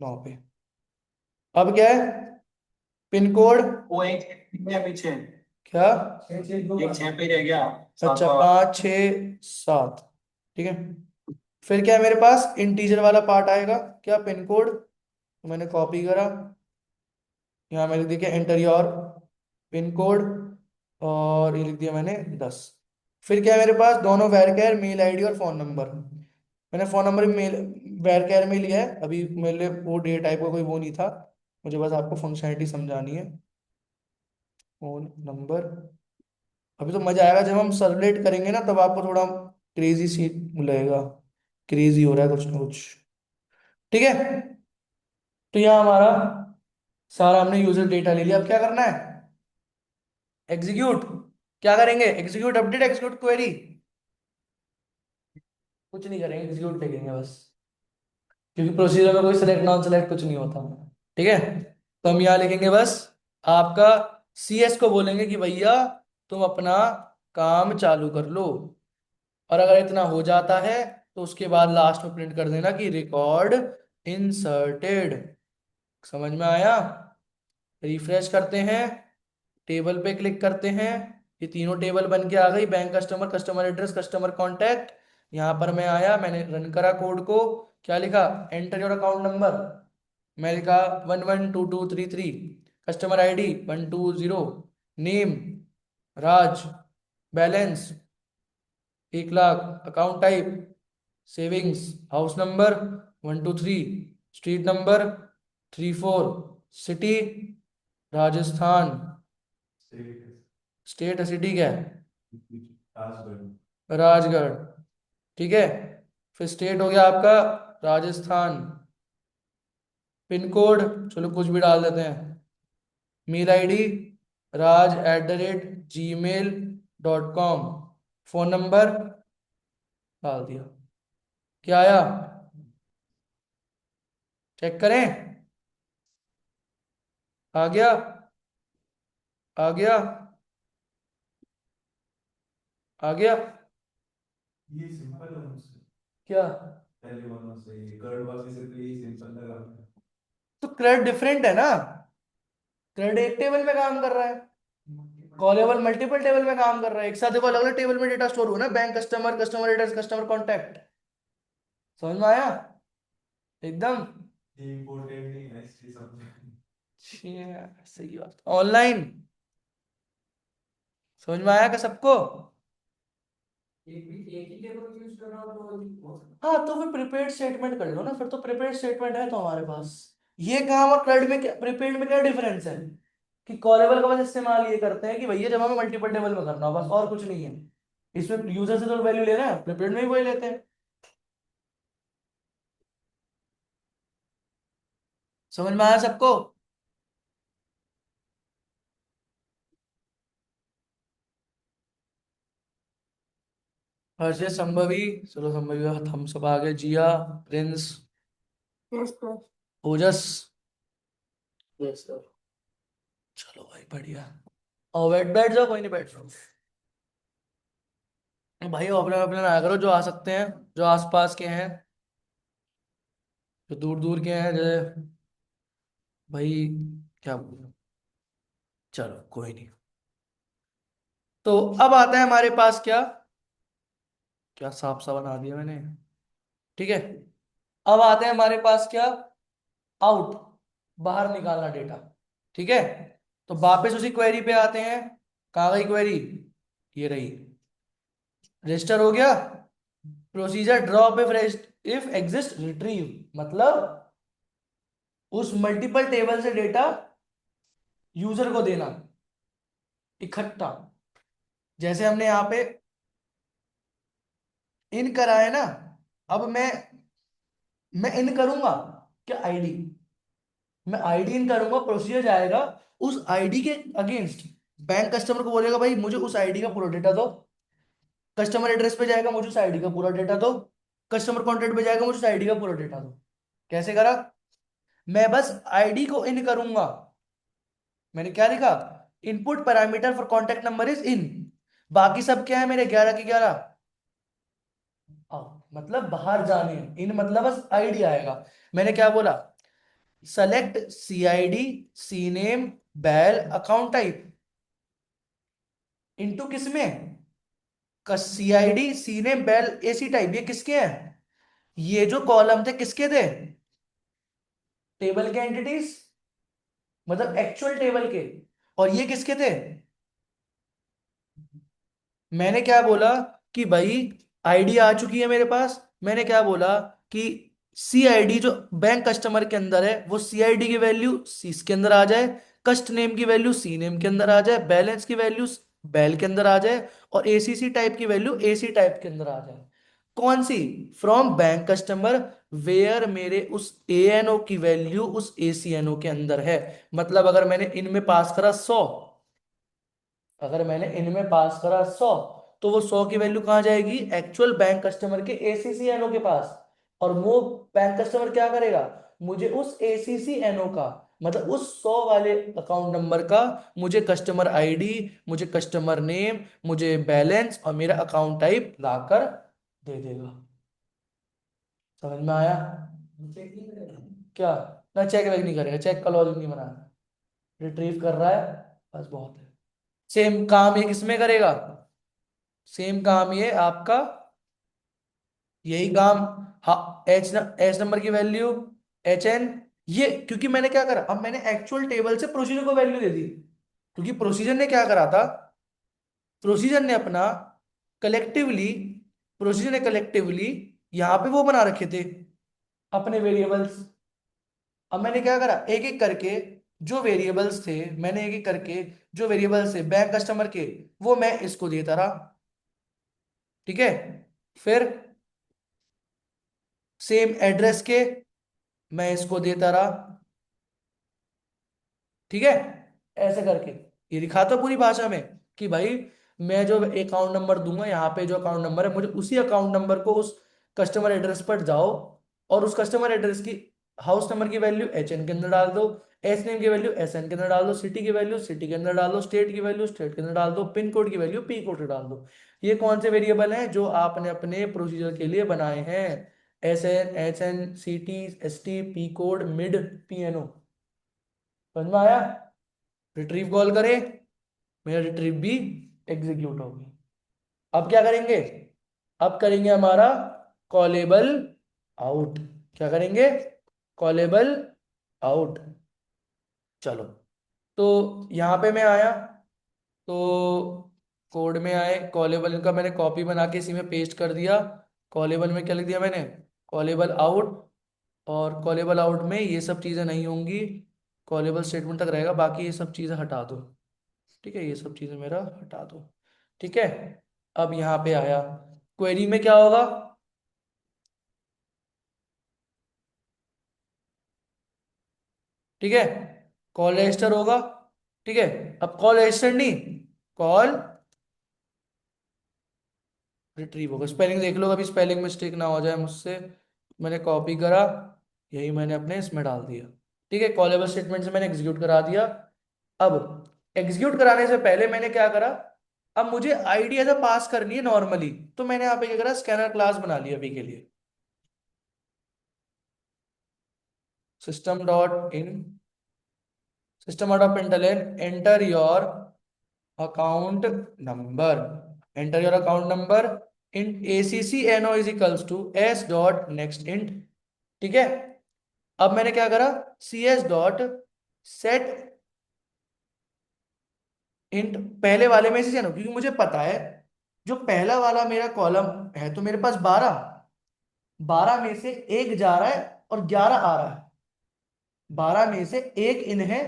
9 पे। अब क्या है, पिन कोड वो एक है पीछे, क्या, एक 6 पे रह गया, अच्छा, 7वां। 5 6 7, ठीक है। फिर क्या है मेरे पास, इंटीजर वाला पार्ट आएगा, क्या, पिन कोड, तो मैंने कॉपी करा, यहाँ मैंने लिख दिया एंटर योर पिन कोड, और ये लिख दिया मैंने 10। फिर क्या है मेरे पास, दोनों वैरकेर, मेल आईडी और फोन नंबर। मैंने फोन नंबर मेल वैरकेर में लिया है, अभी मेरे लिए वो डे टाइप का कोई वो नहीं था, मुझे बस आपको फंक्शनैलिटी समझानी है। फोन नंबर, अभी तो मजा आएगा जब हम सर्वलेट करेंगे ना, तब आपको थोड़ा क्रेजी सी लगेगा, क्रेजी हो रहा है कुछ ना कुछ, ठीक है। तो यहाँ हमारा सारा हमने यूजर डेटा ले लिया, अब क्या करना है, एग्जीक्यूट। क्या करेंगे, एग्जीक्यूट अपडेट, एग्जीक्यूट क्वेरी, कुछ नहीं करेंगे, एग्जीक्यूट लिखेंगे बस, क्योंकि प्रोसीजर में कोई सिलेक्ट नॉन सिलेक्ट कुछ नहीं होता, ठीक है। तो हम यहाँ लिखेंगे बस आपका, सीएस को बोलेंगे कि भैया तुम अपना काम चालू कर लो, और अगर इतना हो जाता है तो उसके बाद लास्ट में प्रिंट कर देना कि रिकॉर्ड इंसर्टेड। समझ में आया, रिफ्रेश करते हैं, टेबल पे क्लिक करते हैं, ये तीनों टेबल बन के आ गई, bank customer, customer address, customer contact. यहाँ पर मैं आया, मैंने रन करा कोड को, क्या लिखा, एंटर योर अकाउंट नंबर, मैं लिखा 112233, customer ID 120, name Raj, balance 1 lakh, account type savings, house number 123, street number 34, city Rajasthan, state city क्या है, राजगढ़, ठीक है। फिर स्टेट हो गया आपका राजस्थान, पिन कोड चलो कुछ भी डाल देते हैं, mail ID raj@gmail.com, phone number डाल दिया, क्या आया, चेक करें, आ गया, आ गया, आ गया, ये सिंपल है मुझसे, क्या, पहले वाला से कर्ड वाले से तो ये सिंपल लगा। तो क्रेड डिफरेंट है ना, क्रेड एक टेबल में काम कर रहा है, कॉलेबल मल्टीपल टेबल में काम कर रहा है, एक साथ देखो अलग अलग टेबल में डेटा स्टोर हुआ ना, bank customer, customer address, customer contact. समझ में आया एकदम, ये इम्पोर्टेंट नहीं है इसलिए समझ। सही बात, ऑनलाइन समझ में आया क्या सबको, एक ही टेबल यूज कर रहा हो तो हाँ तो फिर प्रिपेयर्ड स्टेटमेंट कर लो ना, फिर तो प्रिपेयर्ड स्टेटमेंट है तो हमारे पास। ये काम और क्रेड में क्या, प्रिपेयर्ड में क्या डिफरेंस है, कि कॉलेबल का बस इस्तेमाल ये करते हैं कि भैया जब हमें मल्टीपल टेबल में करना हो बस, और कुछ नहीं है, इसमें यूजर से तो वैल्यू ले रहे हैं, प्रिपेयर्ड में भी वही लेते हैं। समझ में आया सबको, हर्षित, संभवी, चलो संभवी का हम सब आ गए, जिया, प्रिंस, यस सर। ओजस, यस सर, चलो भाई बढ़िया, और बैठ बैठ जाओ, कोई नहीं बैठ जाओ भाई, अपने अपने ना करो, जो आ सकते हैं, जो आसपास के हैं, जो दूर दूर के हैं, जैसे भाई, क्या बोलूं, चलो कोई नहीं। तो अब आता है हमारे पास क्या, क्या साफ सा बना दिया मैंने, ठीक है। अब आते हैं हमारे पास क्या, आउट, बाहर निकालना डेटा, ठीक है। तो वापस उसी क्वेरी पे आते हैं, कहाँ गई क्वेरी, ये रही, रजिस्टर हो गया, procedure drop if exist retrieve, मतलब उस मल्टीपल टेबल से डेटा यूजर को देना इकट्ठा, जैसे हमने यहाँ पे इन करा है ना। अब मैं इन करूंगा क्या आईडी, मैं आईडी इन करूंगा, प्रोसीजर जाएगा उस आईडी के अगेंस्ट, बैंक कस्टमर को बोलेगा भाई मुझे उस आईडी का पूरा डेटा दो, कस्टमर एड्रेस पे जाएगा मुझे उस आईडी का पूरा डेटा दो, कस्टमर कॉन्टेक्ट पे जाएगा मुझे उस आईडी का पूरा डेटा दो। कैसे करा, मैं बस आईडी को इन करूंगा। मैंने क्या लिखा, input parameter for contact number is in, बाकी सब क्या है मेरे 11 के 11 मतलब बाहर जाने हैं। इन मतलब बस आईडी आएगा। मैंने क्या बोला, select c i d c name bal account type into किसमें, c i d c name bal a c type, ये किसके हैं, ये जो कॉलम थे किसके थे, टेबल के एंटिटीज, मतलब एक्चुअल टेबल के। और ये किसके थे, मैंने क्या बोला कि भाई आईडी आ चुकी है मेरे पास, मैंने क्या बोला कि सी आई डी जो बैंक कस्टमर के अंदर है वो सी आई डी की वैल्यू सी के अंदर आ जाए, कस्ट नेम की वैल्यू सी नेम के अंदर आ जाए, बैलेंस की वैल्यू बैल के अंदर आ जाए, और एसीसी टाइप की वैल्यू एसी टाइप के अंदर आ जाए। कौन सी, फ्रॉम बैंक कस्टमर वेयर मेरे उस ए एन ओ की वैल्यू उस ए सी एन ओ के अंदर है। मतलब अगर मैंने इनमें पास करा 100, अगर मैंने इनमें पास करा 100, तो वो 100 की वैल्यू कहाँ जाएगी, एक्चुअल बैंक कस्टमर के एसीसीएनओ के पास। और वो बैंक कस्टमर क्या करेगा, मुझे उस एसीसीएनओ का, मतलब उस 100 वाले अकाउंट नंबर का, मुझे कस्टमर आईडी, मुझे कस्टमर नेम, मुझे बैलेंस और मेरा अकाउंट टाइप लाकर दे देगा। समझ में आया, चेक नहीं करेगा। क्या, ना चेक वेक नहीं करेगा, चेक का लॉजिक नहीं बनाना, रिट्रीव कर रहा है बस बहुत है। सेम काम ये किसमें करेगा, सेम काम ये आपका, यही काम, हाँ एच नंबर की वैल्यू एच एन, ये क्योंकि मैंने क्या करा, अब मैंने एक्चुअल टेबल से प्रोसीजर को वैल्यू दे दी, क्योंकि प्रोसीजर ने क्या करा था, प्रोसीजर ने अपना कलेक्टिवली, प्रोसीजर ने कलेक्टिवली यहाँ पे वो बना रखे थे अपने वेरिएबल्स। अब मैंने क्या करा, एक एक करके जो वेरिएबल्स थे, मैंने एक एक करके जो वेरिएबल्स थे बैंक कस्टमर के, वो मैं इसको देता रहा। ठीक है, फिर सेम एड्रेस के मैं इसको देता रहा। ठीक है, ऐसे करके ये लिखा था पूरी भाषा में कि भाई मैं जो अकाउंट नंबर दूंगा, यहाँ पे जो अकाउंट नंबर है मुझे उसी अकाउंट नंबर को उस कस्टमर एड्रेस पर जाओ, और उस कस्टमर एड्रेस की हाउस नंबर की वैल्यू एच एन के अंदर डाल दो, एस नेम की वैल्यू एस एन के अंदर डाल दो, सिटी की वैल्यू सिटी के अंदर डाल दो, स्टेट की वैल्यू स्टेट के अंदर डाल दो, पिन कोड की वैल्यू पी कोड डाल दो। ये कौन से वेरिएबल हैं जो आपने अपने प्रोसीजर के लिए बनाए हैं, s n h n c t s t p code mid p n o. समझ में आया, रिट्रीव कॉल करें, मेरा रिट्रीव भी एग्जीक्यूट होगी। अब क्या करेंगे, अब करेंगे हमारा कॉलेबल आउट। क्या करेंगे, कॉलेबल आउट। चलो, तो यहां पे मैं आया, तो कोड में आए, कॉलेबल का मैंने कॉपी बना के इसी में पेस्ट कर दिया। कॉलेबल में क्या लिख दिया मैंने, कॉलेबल आउट, और कॉलेबल आउट में ये सब चीजें नहीं होंगी, कॉलेबल स्टेटमेंट तक रहेगा, बाकी ये सब चीजें हटा दो। ठीक है, ये सब चीजें मेरा हटा दो। ठीक है, अब यहाँ पे आया, क्वेरी में क्या होगा, ठीक है, कॉल रजिस्टर होगा। ठीक है, अब कॉल रजिस्टर नहीं, कॉल रिट्रीव होगा। स्पेलिंग देख लो, कभी स्पेलिंग मिस्टेक ना हो जाए मुझसे, मैंने कॉपी करा, यही मैंने अपने इसमें डाल दिया। ठीक है, कॉलेबल स्टेटमेंट से मैंने एग्जीक्यूट करा दिया। अब एग्जीक्यूट कराने से पहले मैंने क्या करा, अब मुझे आईडी एज पास करनी है नॉर्मली, तो मैंने यहाँ पे क्या करा, स्कैनर क्लास बना लिया अभी के लिए, system dot in, system dot println enter your account number, enter your account number int ACCNO is equals to s dot next int। ठीक है, अब मैंने क्या करा, cs डॉट सेट इंट पहले वाले में से जानो, क्योंकि मुझे पता है जो पहला वाला मेरा कॉलम है तो मेरे पास 12, 12 में से एक जा रहा है और 11 आ रहा है, 12 में से एक इन है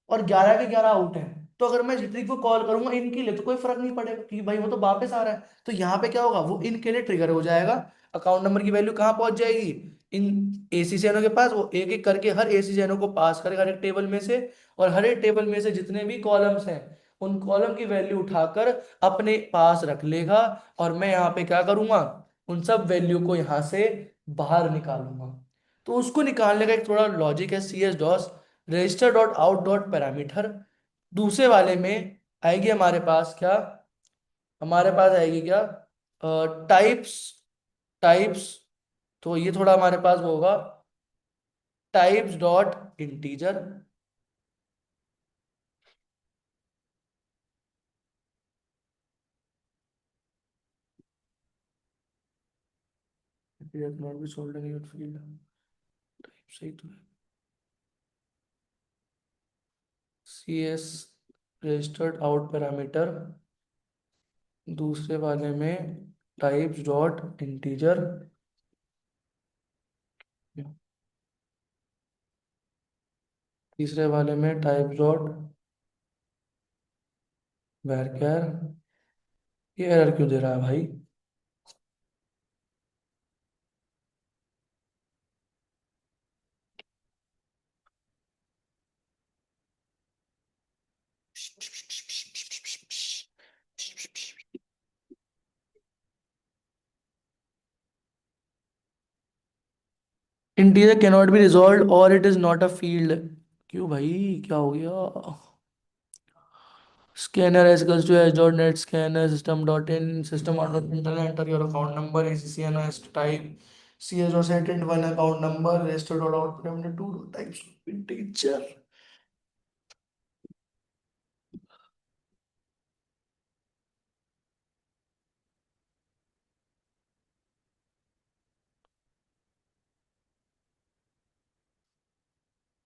और 11 के 11 आउट है। तो अगर मैं रिट्रीव को कॉल करूंगा इनके लिए तो कोई फर्क नहीं पड़ेगा क्योंकि भाई वो तो वापस आ रहा है। तो यहाँ पे क्या होगा, वो इनके लिए ट्रिगर हो जाएगा। अकाउंट नंबर की वैल्यू कहाँ पहुंच जाएगी, इन एसी जैनों के पास। वो एक एक करके हर एसी जैनों को पास करेगा हर एक टेबल में से, और हर एक टेबल में से जितने भी कॉलम्स हैं उन कॉलम की वैल्यू उठाकर अपने पास रख लेगा। और मैं यहाँ पे क्या करूंगा, उन सब वैल्यू को यहाँ से बाहर निकालूंगा। तो उसको निकालने का एक थोड़ा लॉजिक है, c s dot register dot out dot parameter. दूसरे वाले में आएगी हमारे पास क्या, हमारे पास आएगी क्या, टाइप्स। टाइप्स, तो ये थोड़ा हमारे पास वो होगा, types dot integer. Not be sold in your field, सही तो है। C s registered out parameter, दूसरे वाले में टाइप्स डॉट इंटीजर, तीसरे वाले में टाइप्स डॉट वैरचर। ये एरर क्यों दे रहा है भाई। Integer can not be resolve और it is not a field. क्यों भाई, क्या हो गया। Scanner as equals to s dot net scanner system dot in system dot enter your account number ACCN as type CS dot set in one account number register dot out parameter two types of integer।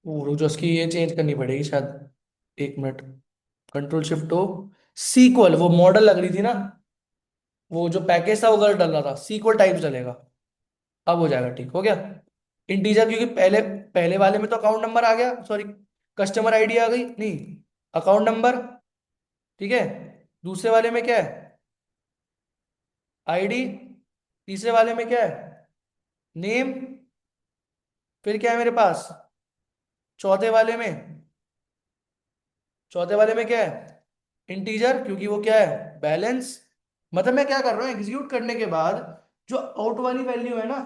रुक जाओ, उसकी ये change करनी पड़ेगी शायद, एक minute. Control shift हो, sequel वो मॉडल लग रही थी ना, वो जो पैकेज था वो गलत डल रहा था, सीक्वल टाइप चलेगा। अब हो जाएगा, ठीक हो गया। इंटीजर क्योंकि पहले पहले वाले में तो अकाउंट नंबर आ गया, सॉरी कस्टमर आईडी आ गई नहीं, अकाउंट नंबर, ठीक है। दूसरे वाले में क्या है, आईडी। तीसरे वाले में क्या है, नेम। फिर क्या है मेरे पास चौथे वाले में, चौथे वाले में क्या है, इंटीजर क्योंकि वो क्या है, बैलेंस। मतलब मैं क्या कर रहा हूँ, एग्जीक्यूट करने के बाद जो आउट वाली वैल्यू है ना,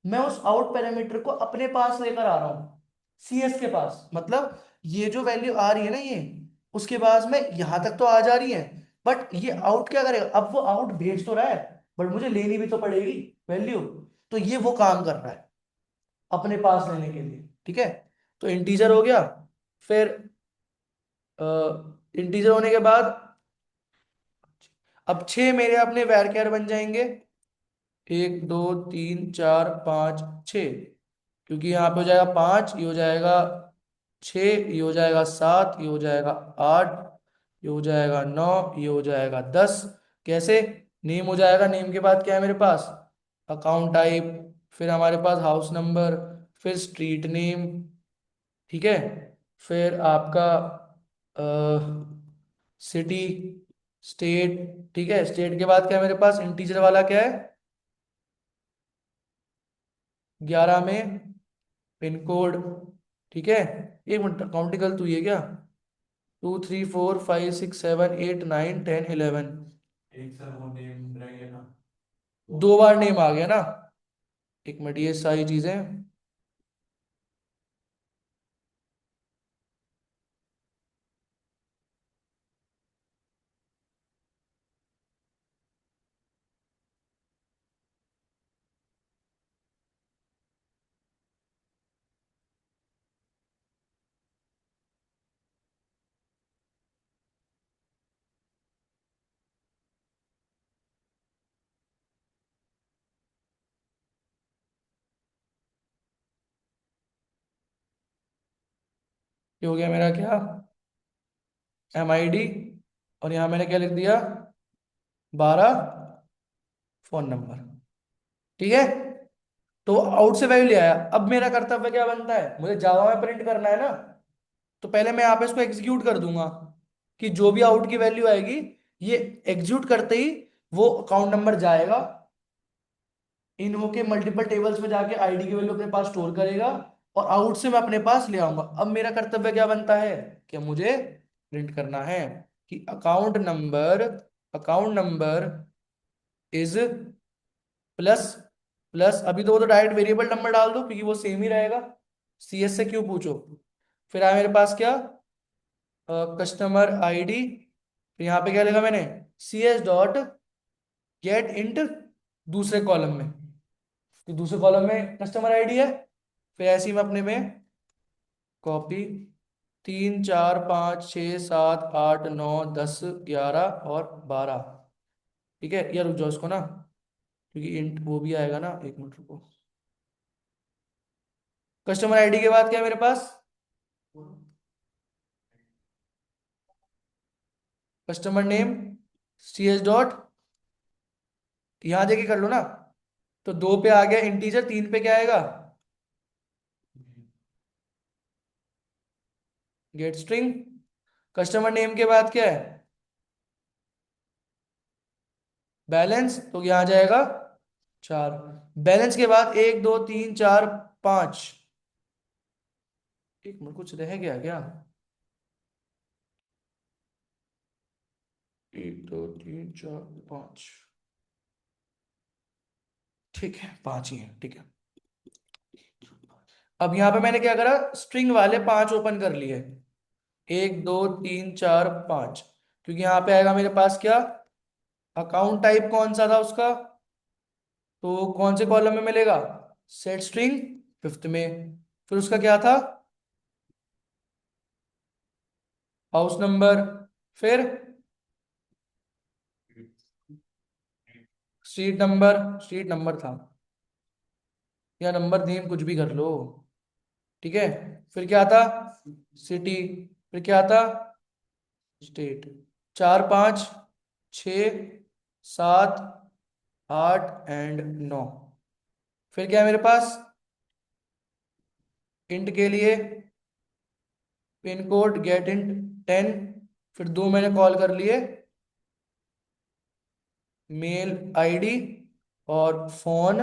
मैं उस आउट पैरामीटर को अपने पास लेकर आ रहा हूँ, सीएस के पास। मतलब ये जो वैल्यू आ रही है ना ये, उसके बाद में यहां तक तो आ जा रही है, बट ये आउट क्या करेगा, अब वो आउट भेज तो रहा है बट मुझे लेनी भी तो पड़ेगी वैल्यू। तो ये वो काम कर रहा है अपने पास लेने के लिए, ठीक है। तो इंटीजर हो गया। फिर इंटीजर होने के बाद अब 6 मेरे अपने वैरचर बन जाएंगे, 1 2 3 4 5 6। क्योंकि यहाँ पे हो जाएगा 5, ये हो जाएगा 6, ये हो जाएगा 7, ये हो जाएगा 8, ये हो जाएगा 9, ये हो जाएगा 10। कैसे, नेम हो जाएगा, नेम के बाद क्या है मेरे पास, अकाउंट टाइप, फिर हमारे पास हाउस नंबर, फिर स्ट्रीट नेम, ठीक है। फिर आपका सिटी, स्टेट, ठीक है। स्टेट के बाद क्या है मेरे पास, इंटीजर वाला क्या है, 11 में पिन कोड, ठीक है। एक मिनट, काउंटिकल तू ये क्या, 2 3 4 5 6 7 8 9 10 11, एक सर वो नेम रह गया ना। 2 बार नेम आ गया ना। एक मिनट, ये सारी चीजें, ये हो गया मेरा क्या, MID, और यहाँ मैंने क्या लिख दिया, 12 फोन नंबर, ठीक है। तो आउट से वैल्यू ले आया। अब मेरा कर्तव्य क्या बनता है, मुझे जावा में प्रिंट करना है ना। तो पहले मैं यहाँ पे इसको एग्जीक्यूट कर दूंगा, कि जो भी आउट की वैल्यू आएगी ये एग्जीक्यूट करते ही वो अकाउंट नंबर जाएगा, इन होके मल्टीपल टेबल्स में जाके आईडी की वैल्यू अपने पास स्टोर करेगा और आउट से मैं अपने पास ले आऊंगा। अब मेरा कर्तव्य क्या बनता है कि मुझे प्रिंट करना है कि account number is plus plus, अभी तो वो तो डायरेक्ट वेरिएबल नंबर डाल दो क्योंकि वो सेम ही रहेगा, सीएस से क्यों पूछो। फिर आया मेरे पास क्या, कस्टमर आईडी, फिर यहाँ पे क्या लिखा मैंने, c s dot get int दूसरे कॉलम में, तो दूसरे कॉलम में कस्टमर आईडी है। फिर ऐसे ही मैं अपने में कॉपी 3 4 5 6 7 8 9 10 11 और 12, ठीक है। या रुक जाओ इसको ना, क्योंकि इंट वो भी आएगा ना, एक मिनट रुको। कस्टमर आईडी के बाद क्या है मेरे पास, customer name C H dot, यहां देके कर लो ना, तो 2 पे आ गया इंटीजर, 3 पे क्या आएगा, गेट स्ट्रिंग। कस्टमर नेम के बाद क्या है, बैलेंस, तो यहां जाएगा 4। बैलेंस के बाद 1 2 3 4 5, एक मिनट कुछ रह गया क्या, 1 2 3 4 5, ठीक है 5 ही है, ठीक है। अब यहां पे मैंने क्या करा, स्ट्रिंग वाले 5 ओपन कर लिए, 1 2 3 4 5, क्योंकि यहाँ पे आएगा मेरे पास क्या, अकाउंट टाइप कौन सा था उसका, तो कौन से कॉलम में मिलेगा, सेट स्ट्रिंग फिफ्थ में। फिर उसका क्या था, हाउस नंबर, फिर स्ट्रीट नंबर था, या नंबर नेम कुछ भी कर लो, ठीक है। फिर क्या था, सिटी, फिर क्या था, स्टेट। 4 5 6 7 8 एंड 9। फिर क्या है मेरे पास, इंट के लिए पिन कोड गेट इंट 10, फिर 2 मैंने कॉल कर लिए, मेल आईडी और फोन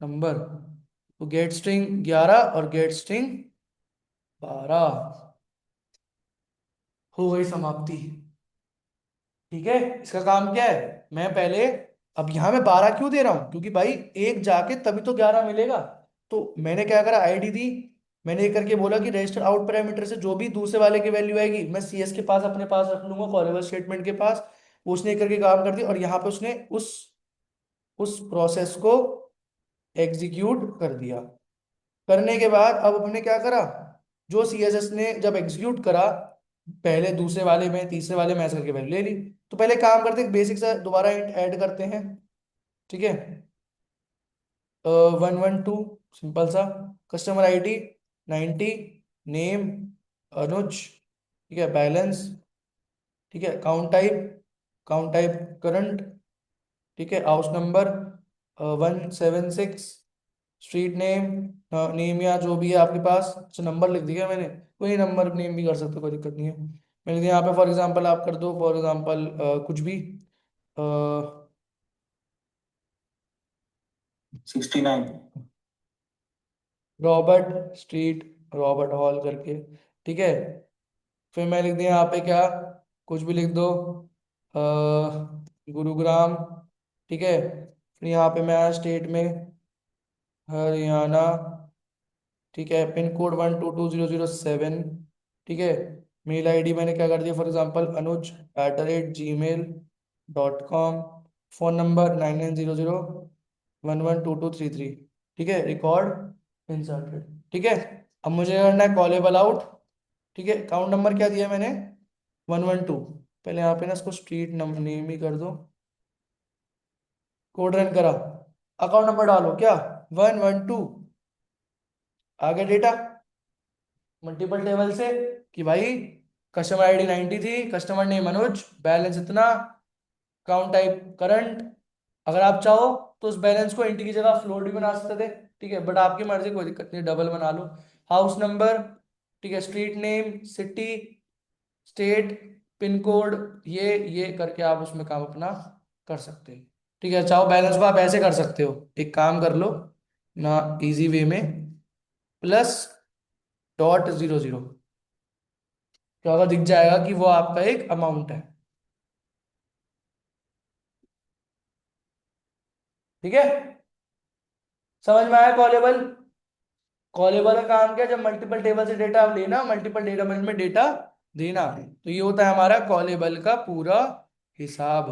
नंबर, तो गेट स्ट्रिंग 11 और गेट स्ट्रिंग 12, हो गई समाप्ति। ठीक है, इसका काम क्या है, मैं पहले, अब यहां मैं 12 क्यों दे रहा हूं, क्योंकि भाई एक जाके तभी तो 11 मिलेगा। तो मैंने क्या करा, आईडी दी, मैंने ये करके बोला कि रजिस्टर आउट पैरामीटर से जो भी दूसरे वाले की वैल्यू आएगी मैं सीएस के पास अपने पास रख लूंगा, फॉरएवर स्टेटमेंट के पास। वो उसने ये करके काम कर दिया और यहाँ पे उसने उस प्रोसेस को एग्जीक्यूट कर दिया। करने के बाद अब हमने क्या करा, जो सीएसएस ने जब एग्जीक्यूट करा, पहले दूसरे वाले में तीसरे वाले में ऐसे करके वैल्यू ले ली। तो पहले काम करते हैं, बेसिक सा दोबारा ऐड करते हैं, ठीक है। 112 सिंपल सा, कस्टमर आईडी 90, नेम अनुज, ठीक है, बैलेंस, ठीक है, काउंट टाइप करंट, ठीक है, house number 176, street name, name या जो भी है आपके पास, अच्छा नंबर लिख दिया मैंने, कोई नंबर नेम भी कर सकते हो, कोई दिक्कत नहीं है। मैंने यहाँ पे फॉर एग्जांपल आप कर दो, फॉर एग्जांपल कुछ भी, 69। रॉबर्ट स्ट्रीट, रॉबर्ट हॉल करके, ठीक है। फिर मैं लिख दिया यहाँ पे क्या, कुछ भी लिख दो, गुरुग्राम, ठीक है। फिर यहाँ पे मैं आया स्टेट में हरियाणा, ठीक है, पिन कोड 122007, ठीक है। मेल आईडी मैंने क्या कर दिया, for example anuj@gmail.com, phone number 9900112233, ठीक है, रिकॉर्ड इंसर्टेड, ठीक है। अब मुझे करना है कॉलेबल आउट, ठीक है। अकाउंट नंबर क्या दिया मैंने, 112, पहले यहाँ पे ना इसको स्ट्रीट नेम ही कर दो, कोड रन करा, अकाउंट नंबर डालो क्या, 112, आगे डेटा मल्टीपल टेबल से कि भाई कस्टमर आईडी 90 थी, कस्टमर नेम मनोज, बैलेंस इतना, काउंट टाइप करंट। अगर आप चाहो तो उस बैलेंस को इंटी की जगह फ्लोट भी बना सकते थे, ठीक है, बट आपकी मर्जी, कोई दिक्कत नहीं, डबल बना लो। हाउस नंबर, ठीक है, street name, city, state, pin code, ये करके आप उसमें काम अपना कर सकते हैं। ठीक है, चाहो बैलेंस को आप ऐसे कर सकते हो, एक काम कर लो ना, इजी वे में, +.00, क्या होगा, दिख जाएगा कि वो आपका एक अमाउंट है। ठीक है, समझ में आया कॉलेबल? कॉलेबल का काम क्या है, जब मल्टीपल टेबल से डेटा लेना, मल्टीपल डेटा में डेटा देना, तो ये होता है हमारा कॉलेबल का पूरा हिसाब।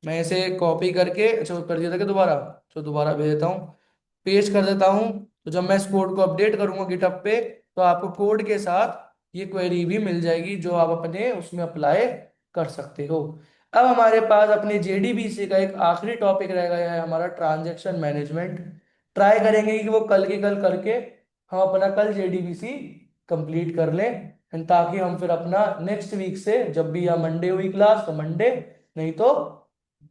मैं इसे कॉपी करके, अच्छा कर दिया था कि दोबारा, तो दोबारा भेज देता हूँ, पेस्ट कर देता हूँ। तो जब मैं इस कोड को अपडेट करूंगा गिटहब पे, तो आपको कोड के साथ ये क्वेरी भी मिल जाएगी जो आप अपने उसमें अप्लाई कर सकते हो। अब हमारे पास अपने जेडीबीसी का एक आखिरी टॉपिक रह गया है, हमारा ट्रांजैक्शन मैनेजमेंट। ट्राई करेंगे कि वो कल के कल करके हम अपना कल जेडीबीसी कंप्लीट कर लें, ताकि हम फिर अपना नेक्स्ट वीक से, जब भी या मंडे हुई क्लास तो मंडे, नहीं तो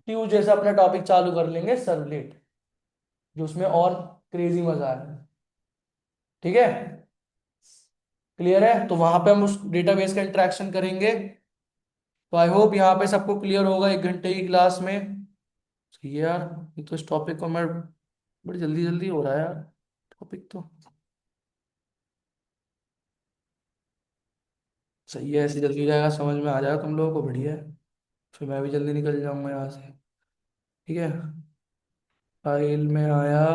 ट्यूसडे से अपना टॉपिक चालू कर लेंगे सर्वलेट, जो उसमें और क्रेजी मजा है। ठीक है, क्लियर है? तो वहां पे हम उस डेटाबेस का इंटरेक्शन करेंगे। तो आई होप यहाँ पे सबको क्लियर होगा 1 घंटे की क्लास में। सही है यार, ये तो इस टॉपिक को मैं, बड़ी जल्दी जल्दी हो रहा है यार टॉपिक तो। सही है, ऐसे जल्दी हो जाएगा, समझ में आ जाएगा तुम लोगों को, बढ़िया है। फिर मैं भी जल्दी निकल जाऊंगा यहाँ से। ठीक है, फाइल में आया,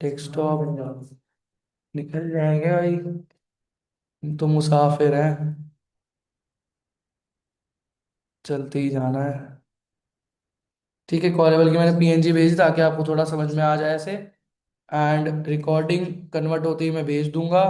डेस्कटॉप, निकल जाएंगे भाई, हम तो मुसाफिर हैं, चलते ही जाना है। ठीक है, कॉलेबल की मैंने पीएनजी भेजी ताकि आपको थोड़ा समझ में आ जाए ऐसे, एंड रिकॉर्डिंग कन्वर्ट होती ही मैं भेज दूंगा।